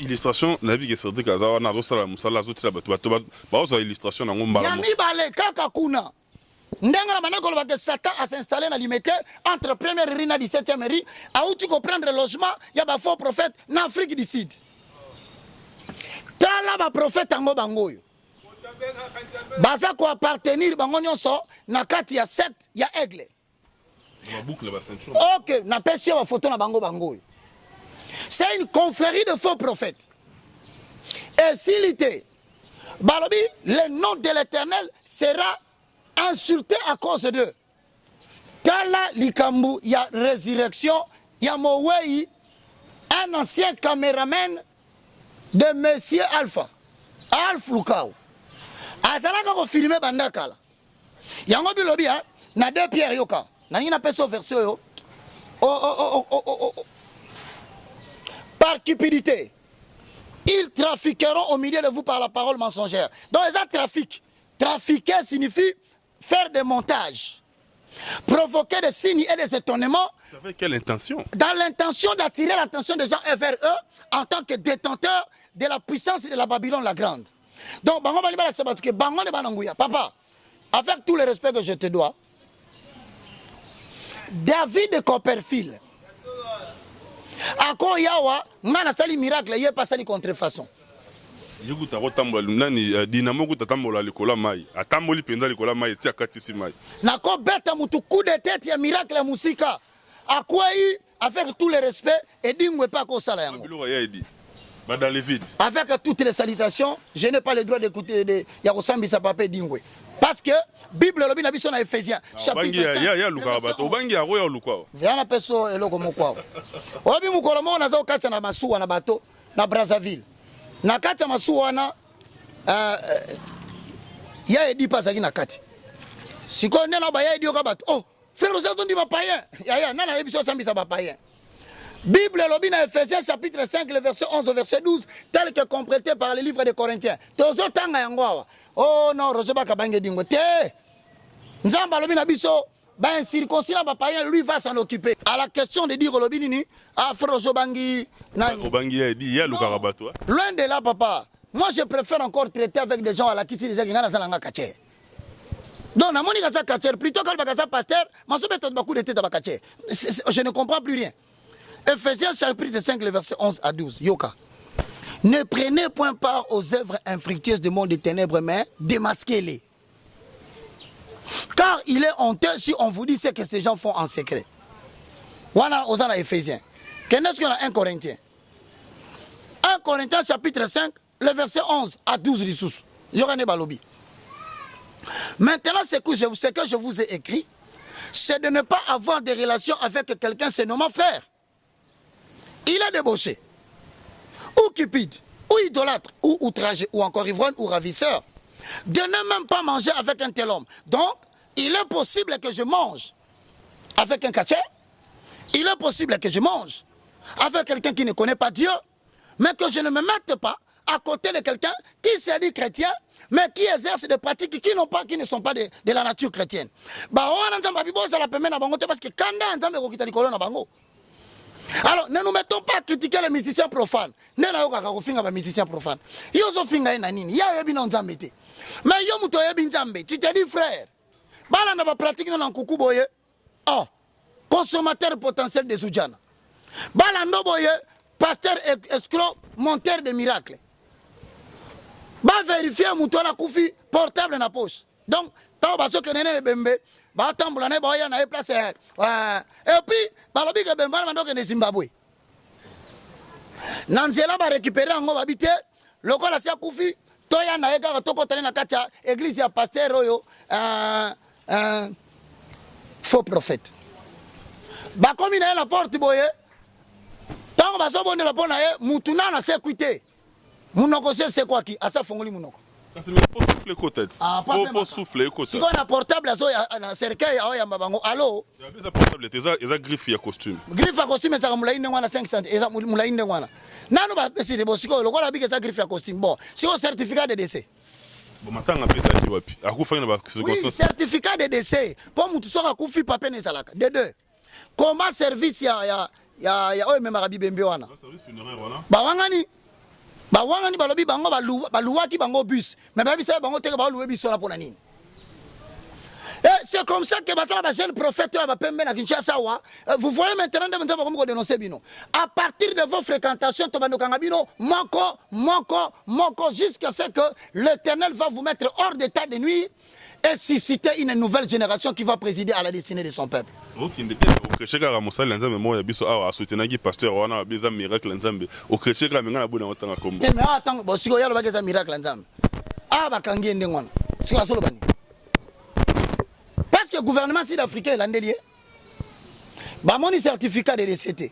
illustration na vie que c'est que ça na rosala musala zoti la bato ba illustration na ngombala ya mibale kaka kuna ndenge na bana koloba que Satan a s'installé na limité entre première ri na 17e ri a outi ko prendre logement ya ba faux prophète na Afrique du Sud tala ba prophète ngo bangoyo baza ko appartenir bango nyonso na kati ya secte ya aigle ba boucle ba ceinture. OK na pesi ba photo na bangoyo. C'est une confrérie de faux prophètes. Et s'il était balobi, le nom de l'Éternel sera insulté à cause d'eux. Tala likambu ya résurrection ya Mowei, un ancien caméraman de Monsieur Alpha Lukao. Azalaka ko filmer bandakala. Yango bilobi na 2 Pierre yoka. Nani na peso version yo. Par cupidité, ils trafiqueront au milieu de vous par la parole mensongère. Donc, ça trafic. Trafiquer signifie faire des montages, provoquer des signes et des étonnements. Avec quelle intention? Dans l'intention d'attirer l'attention des gens vers eux en tant que détenteurs de la puissance de la Babylone la Grande. Donc, papa, avec tout le respect que je te dois, David de Copperfield, ako yawa ngana sali miracle ye pasali contrefaçon yuguta kotambola nani dinamo kutatambola likola mai atamboli penza likola mai ti akatisi mai nako beta mutu coup de tête ya miracle ya musika akwai avec tout le respect et dingwe pas ko sala yango bilo ya edi dans les vides avec toutes les salutations je n'ai pas le droit d'écouter de ya kosambisa papa dingwe parce que Bible lobi na biso na Ephésiens chapitre 5 ya luka bato bangi ya roya luka viana peso eloko mokwa obi mukolo mo na zo katsa na masuwa na bato na Brazzaville na katsa masuwa na ya edi pasaki na kati siko nena ba ya edi oka bato oh frère ça on dit ba païen ya nana ebiso sambisa ba païen Bible lobi na Ephésiens chapitre 5 le verset 11 au verset 12 tel que complété par le livre des Corinthiens tozo tanga yango oh non Roger Bakabange dingo te nzamba lobi na biso ben circoncis ba païen lui va s'en occuper à la question de dire lobi nini ah frère Roger Bangi nani Bangi a dit ya luka bato loin de là papa moi je préfère encore traiter avec des gens à la kisi les ngana salanga kache non na moni kaza kache plutôt que bakaza pasteur masobe to beaucoup de tête ba kache je ne comprends plus rien. Ephésiens chapitre 5 le verset 11 à 12 yoka. Ne prenez point part aux œuvres infructueuses du monde des ténèbres, mais démasquez-les. Car il est honteux si on vous dit ce que ces gens font en secret. Voilà aux Ephésiens. Qu'est-ce qu'on a 1 Corinthiens 1 Corinthiens chapitre 5 le verset 11 à 12 risous. Yorane balobi. Maintenant ce que je vous ai écrit, c'est de ne pas avoir de relations avec quelqu'un se nommant frère. Il est débauché, ou cupide, ou idolâtre, ou outragé, ou encore ivrogne, ou ravisseur. De ne même pas manger avec un tel homme. Donc, il est possible que je mange avec un catcher. Il est possible que je mange avec quelqu'un qui ne connaît pas Dieu. Mais que je ne me mette pas à côté de quelqu'un qui s'est dit chrétien, mais qui exerce des pratiques qui ne sont pas de la nature chrétienne. Parce que quand alors, ne nous mettons pas à critiquer les musiciens profanes. Ne nous mettons pas à musiciens profanes. Yo zo finga ina nini? Ya yebi na nzambe te. Mais yo muto yebi nzambe. Tu te dis frère. Bala na ba pratique na nkuku boye. Oh, consommateur potentiel de Zoujana. Bala ndo boye, pasteur escroc, monteur de miracles. Ba vérifier muto na kufi portable na poche. Donc, taw ba so kenene le bembe. Ba tambola na boya na place et puis balobi ke bemba na ke Zimbabwe nanzela ba récupérer ngo babité lokola sia kufi toya na eka toko tane na katia église ya pasteur oyo faux prophète ba komi na la porte boye tango ba so bonde la pona ye mutuna na sécurité munoko c'est quoi qui asa fongoli munoko. Pour souffler côté. Pour souffler côté. Si on a portable à cercueil à mabango allo. Il y a des portables ils griffe ya costume. Griffe à costume ça mulaine ngwana 500 eza mulaine ngwana. Nanu ba pesi de bosiko lokola bike ça griffe à costume bon. Si on certificat de décès. Bon matanga pesa di wapi. Akufa ina ba oui, certificat de décès. Pour mutu soka kufi pape ne salaka. De deux. Comment service ya oyo mema bibembe wana. Service funéraire wana. Ba wangani bawangani balobi bango baluwaki bango bus mais babisa bango teke baloué biso na pona nini. Et c'est comme ça que les jeunes prophètes vous voyez maintenant de dénoncer bino. À partir de vos fréquentations, moko, jusqu'à ce que l'Éternel va vous mettre hors d'état de nuire et susciter une nouvelle génération qui va présider à la destinée de son peuple. Parce que le gouvernement sud-africain est l'andelier. Bamoni certificat de DCT.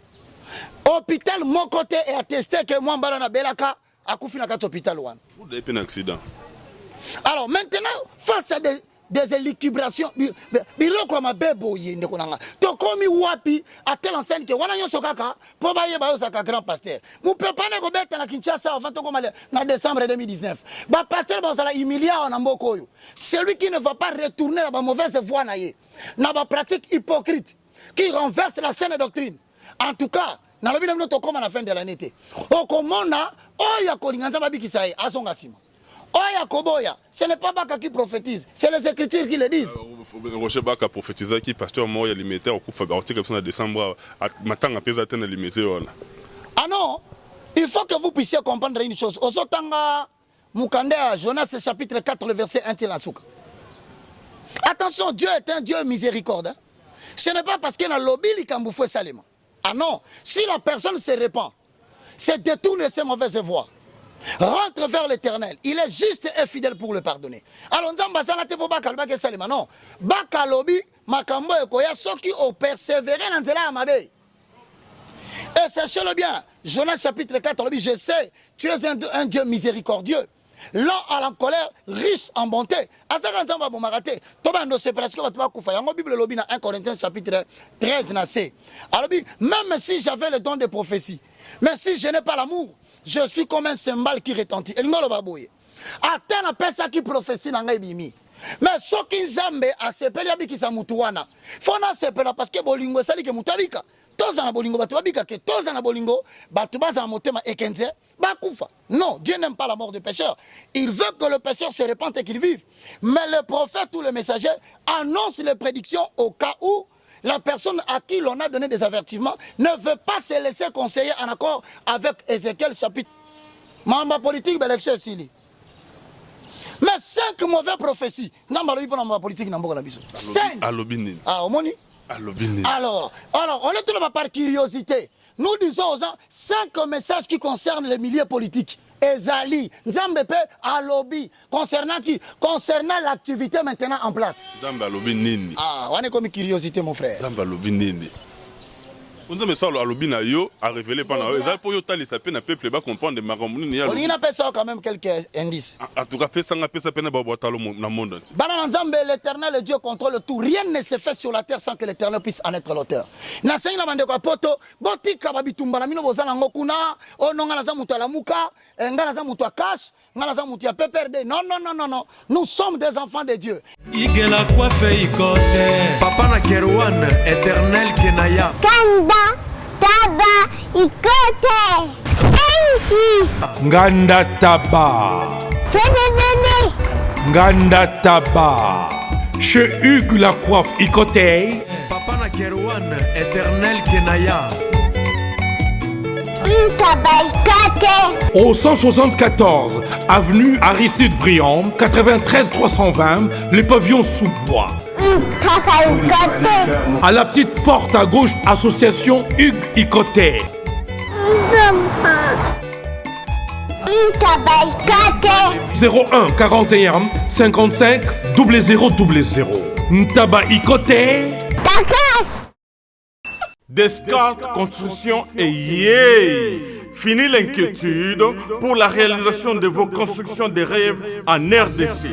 Hôpital, mon côté est attesté que moi, Mbalana Belaka, a couffé dans l'hôpital. Vous avez un accident. Alors maintenant, face à des élucubrations, biloko ma bebo yende konanga. To komi wapi à telle enseigne que wana nyoso kaka po ba yeba osaka grand pasteur. Mu peut pas ne robeta na Kinshasa avant to koma na décembre 2019. Ba pasteur ba sala humilier na mboko yo. Celui qui ne va pas retourner la mauvaise voie na ye. Na ba pratique hypocrite qui renverse la saine doctrine. En tout cas, na lobi na to koma na fin de l'année té. O komona oya ko linganza babikisa ye asonga sima. Oya Koboya, ce n'est pas Baka qui prophétise, c'est les Écritures qui le disent. Roger Baka prophétise qui pasteur Moya limité au coup fabriqué comme ça en décembre matin à pesate na limité. Ah non, il faut que vous puissiez comprendre une chose. Osotanga Mukande à Jonas chapitre 4 le verset 1 Tilasuka. Attention, Dieu est un Dieu miséricorde. Ce n'est pas parce qu'il a lobby l'Ikamboufoué Salima. Ah non, si la personne se répand, se détourne de ses mauvaises voies, rentre vers l'Éternel. Il est juste et fidèle pour le pardonner. Alors, non. Bakalobi, makambo ekoya, soki o persévérer dans zela amabe. Et sachez-le bien, Jonas chapitre 4, je sais, tu es un Dieu miséricordieux, lent à la colère, riche en bonté. Bible lobi na 1 Corinthiens chapitre 13 na C. Alors, même si j'avais le don de prophétie, mais si je n'ai pas l'amour, je suis comme un cymbale qui retentit. Et nous le atteint la personne qui prophétie dans les bimi. Mais ce qui zambe a sepelé abiki sa mutuana. Fona sepela parce que bolingo sali ke mutabika. Toza na bolingo batu babika ke toza na bolingo batu baza motema ekenze bakufa. Non, Dieu n'aime pas la mort du pécheur. Il veut que le pécheur se répande et qu'il vive. Mais le prophète ou le messager annonce les prédictions au cas où la personne à qui l'on a donné des avertissements ne veut pas se laisser conseiller en accord avec Ézéchiel chapitre. Mamba politique, l'élection Sili. Mais 5 mauvaises prophéties. Non, ma politique, 5. Ah, omoni. Alors, on est tout par curiosité. Nous disons aux gens 5 messages qui concernent les milieux politiques. Ezali, Nzambepe, Alobi, concernant qui? Concernant l'activité maintenant en place. Alobi nini. Ah, on est comme curiosité, mon frère. Alobi nini. On a ça Alobi na yo a révélé pendant eux. Ça pour yo tali ça peine peuple ba comprendre makamuni ni Alobi. On a fait ça quand même quelques indices. En tout cas, ça nga pesa peine ba boitalo na monde entier. Bana Nzambe, l'Éternel, le Dieu contrôle tout. Rien ne se fait sur la terre sans que l'Éternel puisse en être l'auteur. Na senga bande ko poto, botika babitumba na mino bozala ngokuna, ononga na za mutu ala muka, ngala za mutu akash. Non, nous sommes des enfants de Dieu. Papa na Kerouan, éternel Kenaya. Kanda, Taba, Ikote. Ensi. Nganda Taba. Fenenene. Nganda Taba. Chez Hugues la coiffe Ikote. Papa na Kerouan, éternel Kenaya. Au 174, avenue Aristide Briand, 93 320, les pavillons sous bois. À la petite porte à gauche, association Hugues Ikoté. 01 41 55 0000. Ntaba Ikoté. Descartes Construction et yeah! Fini l'inquiétude pour la réalisation de vos constructions de rêves en RDC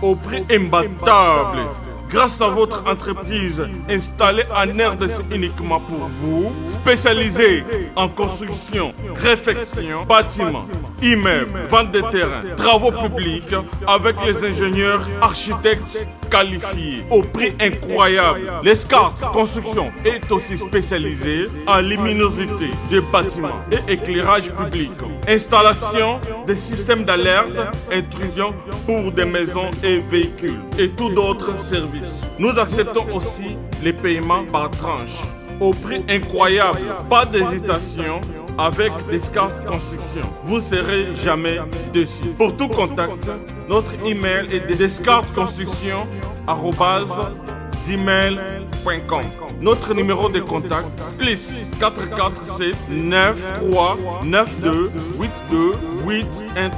au prix imbattable. Grâce à votre entreprise installée en RDC uniquement pour vous, spécialisée en construction, réfection, bâtiments, immeubles, vente de terrains, travaux publics avec les ingénieurs, architectes qualifiés au prix incroyable. L'escarpe Construction est aussi spécialisée en luminosité des bâtiments et éclairage public. Installation des systèmes d'alerte, intrusion pour des maisons et véhicules et tout d'autres services. Nous acceptons aussi les paiements par tranche au prix incroyable. Pas d'hésitation avec Descartes Construction. Vous serez jamais déçus. Pour tout contact, notre email est descartesconstruction@gmail.com. Notre numéro de contact plus 447 93 92 82 813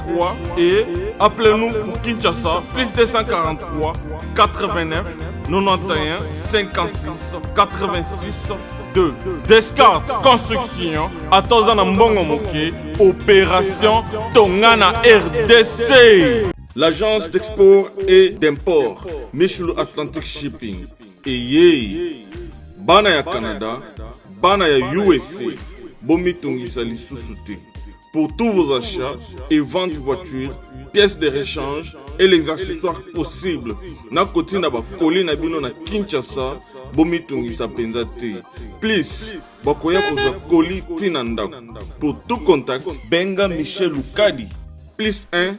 et appelez-nous pour Kinshasa plus 243 89 91 56 86 2. Descartes Construction à Tozana Mbongo Moké, opération Tongana RDC. L'agence d'export et d'import Michulu Atlantic Shipping et bana ya Canada, bana ya USA, bomi tongisa lisusu te. Pour tous vos achats et ventes de voitures, pièces de rechange et les accessoires possibles. Na koti na ba koli na bino na Kinshasa, bomi tongisa penza te. Please, bakoya koza koli tina ndako. Pour tout contact, benga Michel Lukadi. Plus 1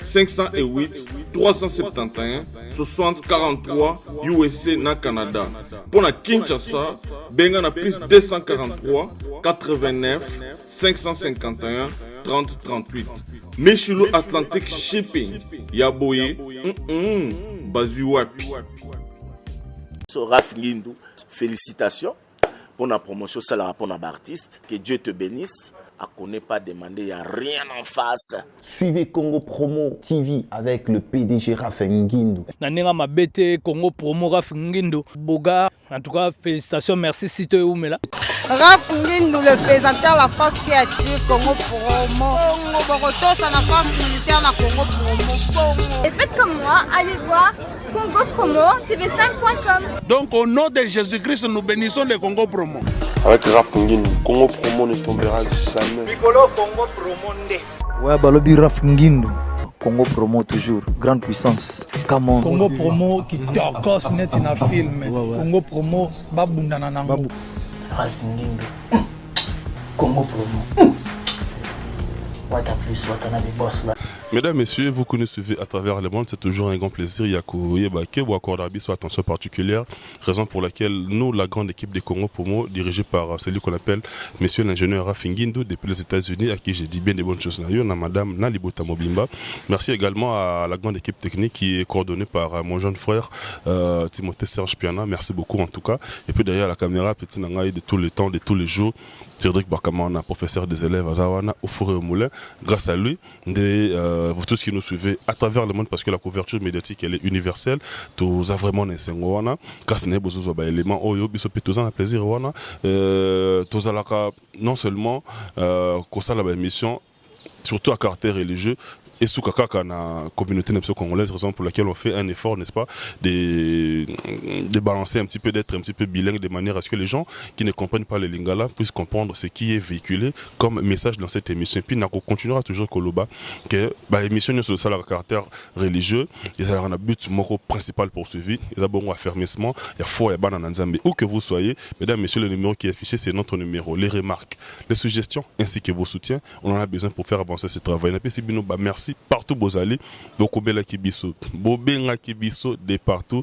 508 371 60 43 USA na Canada. Pour la Kinshasa, benga na plus 243 89 551 30 38. Michulu Atlantic Shipping. Yaboye, Bazu wapi. Raph Ngindou, félicitations pour la promotion, c'est la pour l'artiste. Que Dieu te bénisse. À qu'on n'ait pas demandé, il n'y a rien en face. Suivez Congo Promo TV avec le PDG Raph Ngindou. Nanenga Mabete, Congo Promo Raph Ngindou. Boga, en tout cas, félicitations, merci si tu es où, mais là. Raph Ngindou, le présentateur de la force créative Congo Promo. Congo Boroto, c'est la force militaire de Congo Promo. Et faites comme moi, allez voir Congo Promo, tv5.com. Donc au nom de Jésus-Christ, nous bénissons le Congo Promo. Avec Raph Ngindou, Congo Promo ne tombera jamais. Mikolo Congo Promo nde. Ouais, balobi Raph Ngindou. Congo Promo toujours, grande puissance. Come on. Congo Promo qui torcos net in a film. Congo Promo babunda na nango. Raph Ngindou. Congo Promo. What a plus, what a des boss là. Mesdames, Messieurs, vous qui nous suivez à travers le monde, c'est toujours un grand plaisir. Yakou Yebake ou accorder soit attention particulière, raison pour laquelle nous, la grande équipe des Congo Promo, dirigée par celui qu'on appelle Monsieur l'ingénieur Raph Ngindou depuis les États-Unis, à qui j'ai dit bien des bonnes choses. Na Madame Nalibota Mobimba. Merci également à la grande équipe technique qui est coordonnée par mon jeune frère Timothée Serge Piana. Merci beaucoup en tout cas. Et puis derrière la caméra, petit nangaï de tous les temps, de tous les jours, Cédric Bakamana, professeur des élèves à Zawana, au Fourré au Moulin. Grâce à lui, vous tous qui nous suivez à travers le monde, parce que la couverture médiatique elle est universelle, tous vraiment un wana, grâce à besoin d'un élément, biso tous un plaisir wana, tous alaka non seulement qu'on ça la émission, surtout à caractère religieux. Et sous kaka na communauté congolaise, raison pour laquelle on fait un effort, n'est-ce pas, de balancer un petit peu, d'être un petit peu bilingue, de manière à ce que les gens qui ne comprennent pas le lingala puissent comprendre ce qui est véhiculé comme message dans cette émission. Et puis, on continuera toujours Koloba, que l'émission est sur le caractère religieux, il y a un but principal poursuivi, il y a un bon affermissement, il y a foi et banane nzambe. Où que vous soyez, mesdames, messieurs, le numéro qui est affiché, c'est notre numéro. Les remarques, les suggestions, ainsi que vos soutiens, on en a besoin pour faire avancer ce travail. Et puis, si Bino, merci. Partout bozali bokobela kibiso bobenga kibiso de partout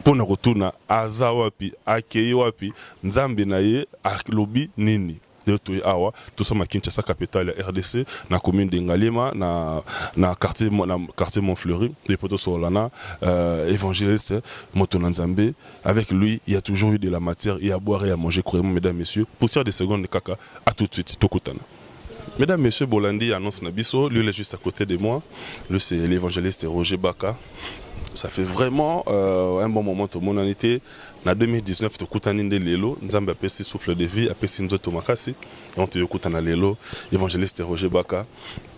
pour nous retourner à Zawapi akei wapi nzambe na ye aklobi nini de to awa tout ça ma Kinshasa capitale ya RDC na commune de Ngalema na quartier Montfleury de poto solana évangéliste Moto Nzambe. Avec lui il y a toujours eu de la matière, il y a à boire et à manger, croyez-moi mesdames messieurs. Poussière de secondes kaka à tout de suite tokutana. Mesdames, Messieurs, Bolandi annonce Nabiso, lui il est juste à côté de moi, lui c'est l'évangéliste Roger Baka. Ça fait vraiment un bon moment de mon année. En 2019, tu as vu Lelo, Nzambe a passé souffle de vie, a passé Nzoto Makasi, et on te écoute dans Lelo, évangéliste Roger Baka.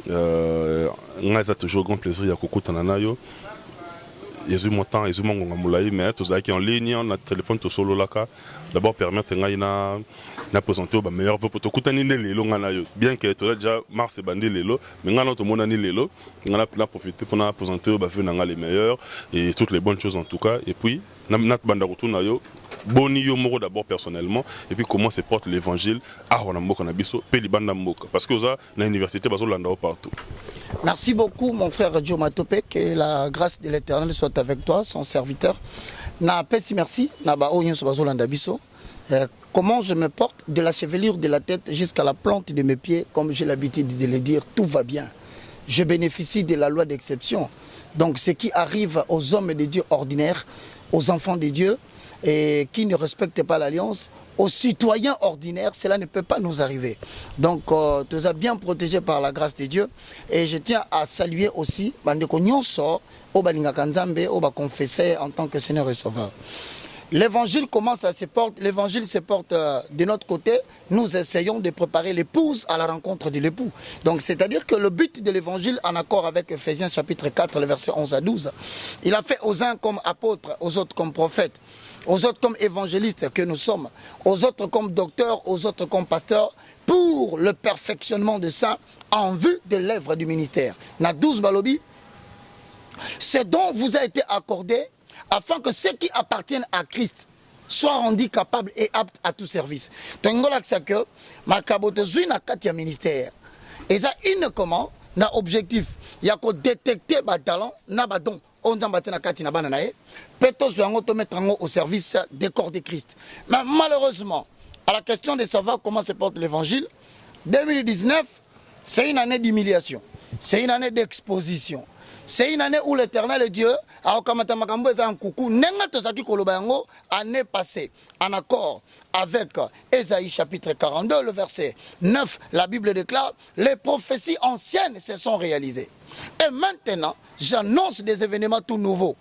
On a toujours grand plaisir à écouter dans Nayo. Yezu montant, Yezu mongonga moulaï, mais tous qui en ligne, on a téléphone tout solo là d'abord permettre na présenter au meilleur vœu pour tout coutani lelo ngana yo. Bien que tu déjà mars bandé lelo, mais ngana tout monani lelo, ngana plein profiter pour na présenter au vœu nanga les meilleurs et toutes les bonnes choses en tout cas. Et puis nat banda retourna yo. Boni yo moro d'abord personnellement et puis comment se porte l'évangile à Wanamboka na biso pe libanda mboka parce que oza na université bazo landa partout. Merci beaucoup mon frère Joe Matope, que la grâce de l'Éternel soit avec toi, son serviteur. Na pesi merci na ba onyo so bazo landa biso. Comment je me porte de la chevelure de la tête jusqu'à la plante de mes pieds, comme j'ai l'habitude de le dire, tout va bien. Je bénéficie de la loi d'exception. Donc ce qui arrive aux hommes de Dieu ordinaires, aux enfants de Dieu, et qui ne respectent pas l'alliance, aux citoyens ordinaires, cela ne peut pas nous arriver. Donc, tu es bien protégé par la grâce de Dieu. Et je tiens à saluer aussi Bandeko Nyonso, Obalinga Kanzambe, Oba confessé en tant que Seigneur et Sauveur. L'évangile commence à se porter, l'évangile se porte de notre côté. Nous essayons de préparer l'épouse à la rencontre de l'époux. Donc c'est-à-dire que le but de l'évangile, en accord avec Ephésiens chapitre 4, le verset 11 à 12, il a fait aux uns comme apôtres, aux autres comme prophètes, aux autres comme évangélistes que nous sommes, aux autres comme docteurs, aux autres comme pasteurs, pour le perfectionnement de ça, en vue de l'œuvre du ministère. Na 12 balobi, ce dont vous a été accordé, afin que ceux qui appartiennent à Christ soient rendus capables et aptes à tout service. Tongola que makaboto zui na kati ya ministère. Et ça une comment na objectif, il y a que détecter ba talent na ba don. On a battu na kati na bana nae. Peto zwango to mettre au service des corps de Christ. Mais malheureusement, à la question de savoir comment se porte l'évangile, 2019, c'est une année d'humiliation. C'est une année d'exposition. C'est une année où l'Éternel Dieu a année passée en accord avec Ésaïe chapitre 42, le verset 9, la Bible déclare, les prophéties anciennes se sont réalisées. Et maintenant, j'annonce des événements tout nouveaux.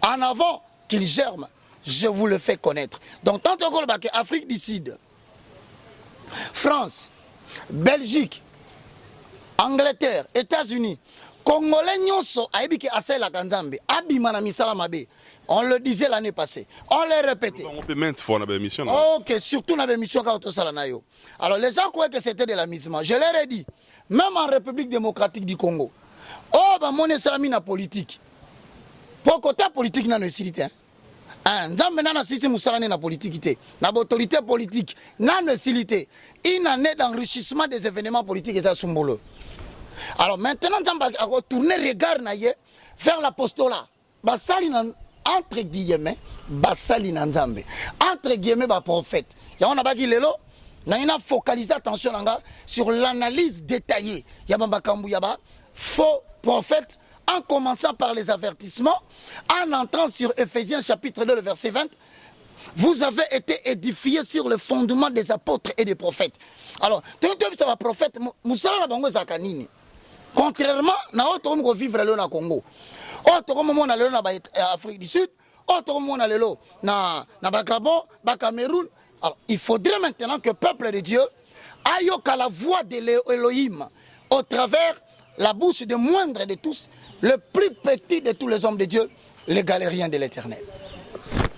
En avant qu'ils germent, je vous le fais connaître. Donc, tant que Afrique du Sud, France, Belgique, Angleterre, États-Unis, Congolais nyonso aibiki asela kanzambe abima na misala mabe. On le disait l'année passée, on le répétait. On peut maintes fois dans l'émission. Ok, surtout dans l'émission quand on s'en a eu. Alors les gens croyaient que c'était de l'amusement. Je leur ai dit, même en République démocratique du Congo, oh bah mon salami na politique. Pour côté politique na necessité. Nzambe na sisi musalane na politique na autorité politique na necessité. Une année d'enrichissement des événements politiques et ça sumbolo. Alors maintenant, on va retourner regard vers l'apostolat. Entre guillemets, basali nanzambe. Entre guillemets, prophète. Et on a dit lelo, on a focalisé attention sur l'analyse détaillée. Il y a faux prophète, en commençant par les avertissements, en entrant sur Ephésiens chapitre 2, le verset 20. Vous avez été édifiés sur le fondement des apôtres et des prophètes. Alors, tout ça va prophète, Moussala Bango Zakanini. Contrairement à autre homme qui vivre au Congo, autre homme qui est en Afrique du Sud, autre homme qui est au Gabon, au Cameroun. Alors, il faudrait maintenant que le peuple de Dieu aille à la voix de l'Élohim au travers la bouche de moindre de tous, le plus petit de tous les hommes de Dieu, les galériens de l'Éternel.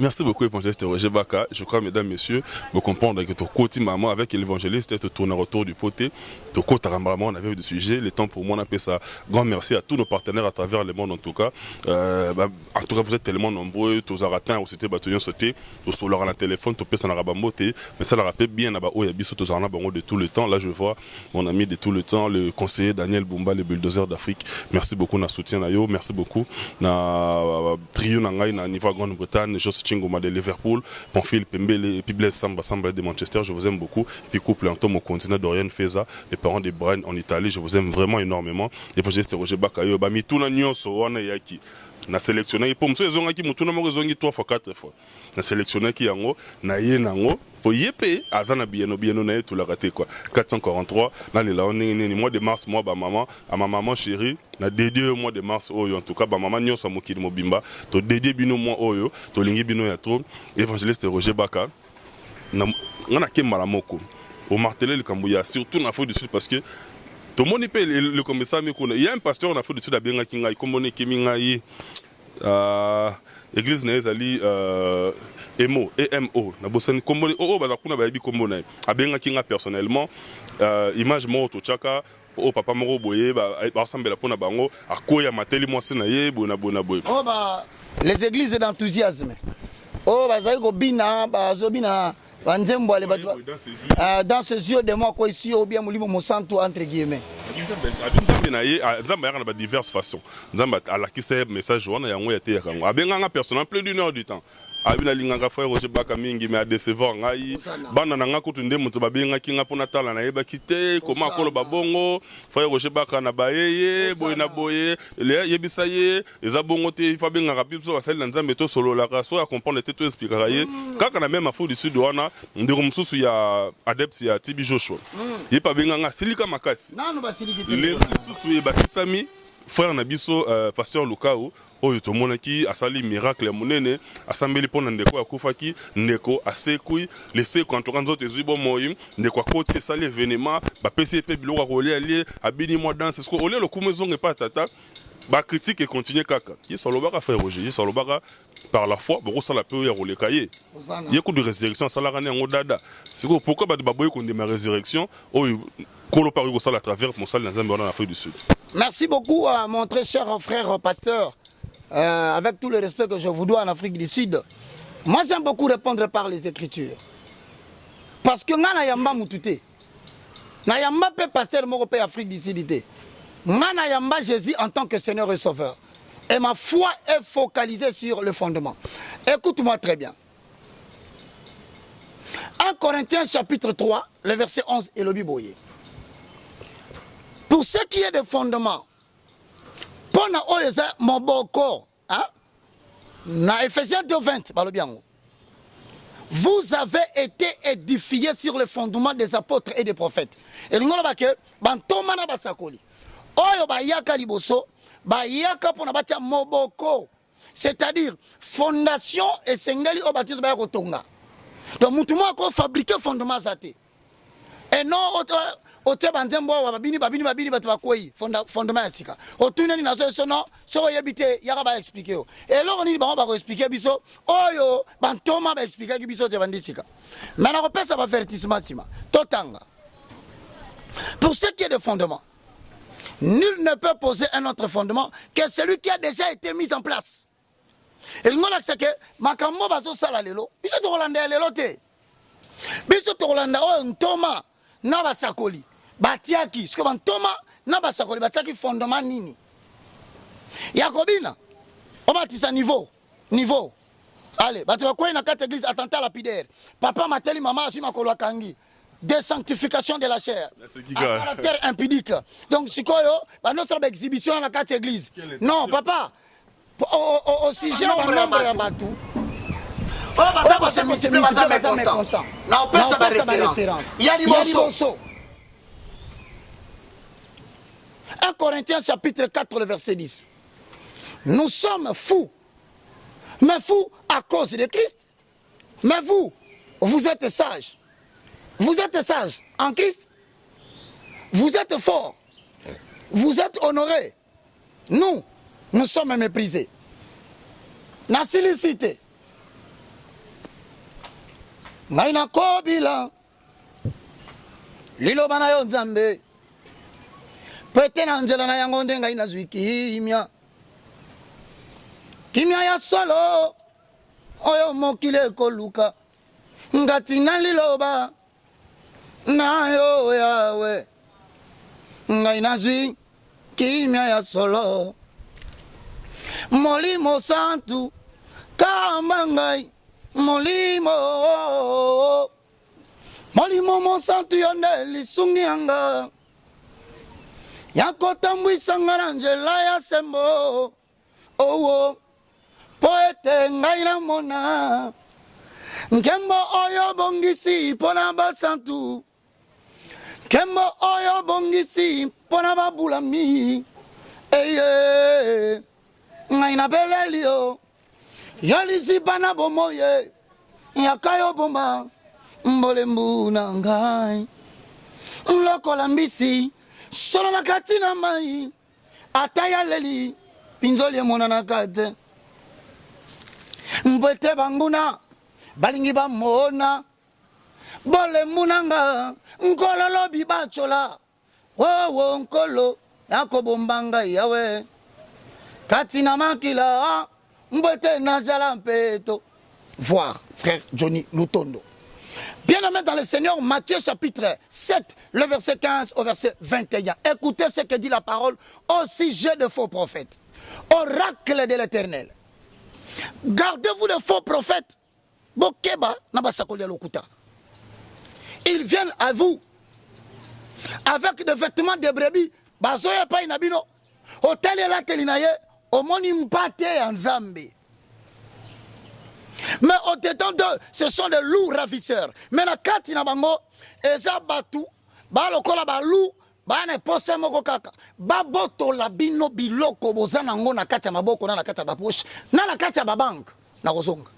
Merci beaucoup, évangéliste Roger Baka. Je crois, mesdames, messieurs, vous comprendre que ton côté maman avec l'évangéliste te tourne autour du poté. Ton côté maman, on avait des sujets. Le temps pour moi, on appelle ça. Grand merci à tous nos partenaires à travers le monde, en tout cas. En tout cas, vous êtes tellement nombreux. Tous Aratins, vous étiez bataillons sautés. Tous sur leur téléphone, tous personnes à Rabamboté. Mais ça la rappelle bien, il y a Bissot, tous en Rabango de tout le temps. Là, je vois mon ami de tout le temps, le conseiller Daniel Bumba, le bulldozer d'Afrique. Merci beaucoup, na soutien, na yo. Merci beaucoup, na trio, na niveau Grande-Bretagne. Chingoma de Liverpool, Panfil Pembele et puis Blaise Samba de Manchester, je vous aime beaucoup. Et puis couple Antom au continent d'Oriane Feza, les parents de Brian en Italie, je vous aime vraiment énormément. Et vous êtes Roger Bakayo, bah mituna nyonso wana yaki. Na sélectionné pour me saison qui mutuna mo rezongi 3 fois 4 fois. Na sélectionné qui yango na ye nango pour yepé azana bieno na tout la raté quoi. 443 dans les là on est mois de mars moi ba maman à ma maman chérie na dédié au mois de mars oyo en tout cas ba maman nyonso mokili mobimba to dédié bino moi oyo to lingi bino ya trop évangéliste Roger Baka na ngana kemala moko au marteler le Kambuya surtout na Afrique du Sud parce que tout le monde peut le commissaire il y a un pasteur en Afrique du Sud à bien kinga comme on est keminga église na ezali emo na bosani kombo o bazakuna bayebi kombo na abengaki nga personnellement image moko tochaka o papa moko boye basambela pona bango akoya mateli mwasi na ye bona boye oh ba les églises d'enthousiasme oh bazali ko bina bazobina banzembo ale bato dans ces yeux de moi ko ici ou bien mulimo mosantu entre guillemets nzamba yaka na diverses façons nzamba alakisa message wana yango ya te yakango abenganga personnellement plus d'une heure du temps abina linganga frère Roger Baka mingi mais a décevoir ngai bana nanga kutu nde mutu babenga kinga pona tala na yeba kite koma kolo babongo frère Roger Baka na bayeye boye na boye le yebisa ye eza bongo te fa benga rapide so basali na nzambe to solo la so ya comprendre te to expliquer ye kaka na même afo du sud wana ndiro mususu ya adepts ya TB Joshua ye pa benga nga silika makasi nanu basiliki le mususu ye bakisami frère na biso pasteur Lukao oyo tomonaki asali miracle monene asambeli pona ndeko akufaki ndeko asekui leseko antoka nzoto ezwi bomoyi ndeko akoti esali événement bapesi pe biloko kolia lie abini mwa danse sko olia lokumu ezonge pa tata ba critique et continuer kaka yesolobaka frère Roger yesolobaka par la foi beaucoup ça la peut ya koleka ye coup de résurrection salaka ne ngo dada siko pourquoi ba baboye ko ndema résurrection oyo kolo par ko sala à travers mon sal dans en Afrique du Sud. Merci beaucoup à mon très cher frère pasteur. Avec tout le respect que je vous dois en Afrique du Sud, moi j'aime beaucoup répondre par les Écritures. Parce que ngana yamba mutute, na yamba pe pasteur moko pe Afrique du Sud te, ngana yamba Jésus en tant que Seigneur et Sauveur. Et ma foi est focalisée sur le fondement. Écoute-moi très bien. 1 Corinthiens chapitre 3, le verset 11 et le Biboye. Pour ce qui est des fondements, pona oyeza moboko hein na Ephésiens 2:20 balobiango vous avez été édifiés sur le fondement des apôtres et des prophètes et ngolo ba ke bantoma na basakoli oyo bayaka liboso bayaka pona batia moboko c'est-à-dire fondation et sengeli o batizo ba kotonga donc mutu moko fabriquer fondement zate et non ote banzembo babini bato bakoyi fondement ya sika otuneni nazo sono soko yebite yaka ba expliquer et là on dit ba expliquer biso oyo bantoma ba expliquer ki biso te bandisika mais na kopesa ba avertissement sima totanga pour ce qui est de fondement nul ne peut poser un autre fondement que celui qui a déjà été mis en place et ngola que makambo bazo sala lelo biso to Holanda lelo te biso to Holanda o ntoma na basakoli batiaki siko bantoma na basakoli batiaki fondement nini yakobina obatisa niveau allez bato bakoyi na kata église attentat lapidaire papa mateli mama asima kolwa kangi désanctification de la chair à la terre impudique donc sikoyo banosa ba exhibition na kata église non papa au sujet de nombre ya batu c'est mécontent. Non, pas sa référence. Il y a des morceaux. 1 Corinthiens chapitre 4, le verset 10. Nous sommes fous. Mais fous à cause de Christ. Mais vous êtes sages. Vous êtes sages en Christ. Vous êtes forts. Vous êtes honorés. Nous sommes méprisés. La silicité. Naina kobila lilo bana yo nzambe pete na nzela na yango ndenga ina zwiki kimia ya solo oyo mokile koluka ngati na liloba na yo yawe ngai na zwi kimia ya solo molimo santu kamba ngai molimo mon santu yonde lisungi yanga yakotambwisa nga na nzela ya sembo owo po ete ngai namona nkembo oyo bongisi mpona basantu nkembo oyo bongisi mpona babulami eye ngai nabeleli yo yolisi bana bomoye yakayo bomba mbolembu na ngai lokola mbisi solo na kati na mai ata ya leli pinzoli emonanaka te mbwete banguna balingi bamona bole munanga nkololo bibachola wo nkolo yakobombanga yawe katina makila mbwete najala mpeto. Voir frère Johnny Lutondo. Bien-aimé dans le Seigneur, Matthieu chapitre 7, le verset 15 au verset 21. Écoutez ce que dit la parole au sujet de faux prophètes. Oracle de l'Éternel. Gardez-vous de faux prophètes. Bokeba nabasakoli lokuta. Ils viennent à vous avec des vêtements de brebis. Bazoya pa inabino. Hotel la telinaye. Omoni mpate en Zambie. Mais au détend d'eux, ce sont des loups ravisseurs. Mais la kati na bango, eza batu, ba lokola ba loup, ba ne pose moko kaka. Ba boto la bino biloko bozana ngo na kati ya maboko na kati ya bapoche, na kati ya babank na kozonga.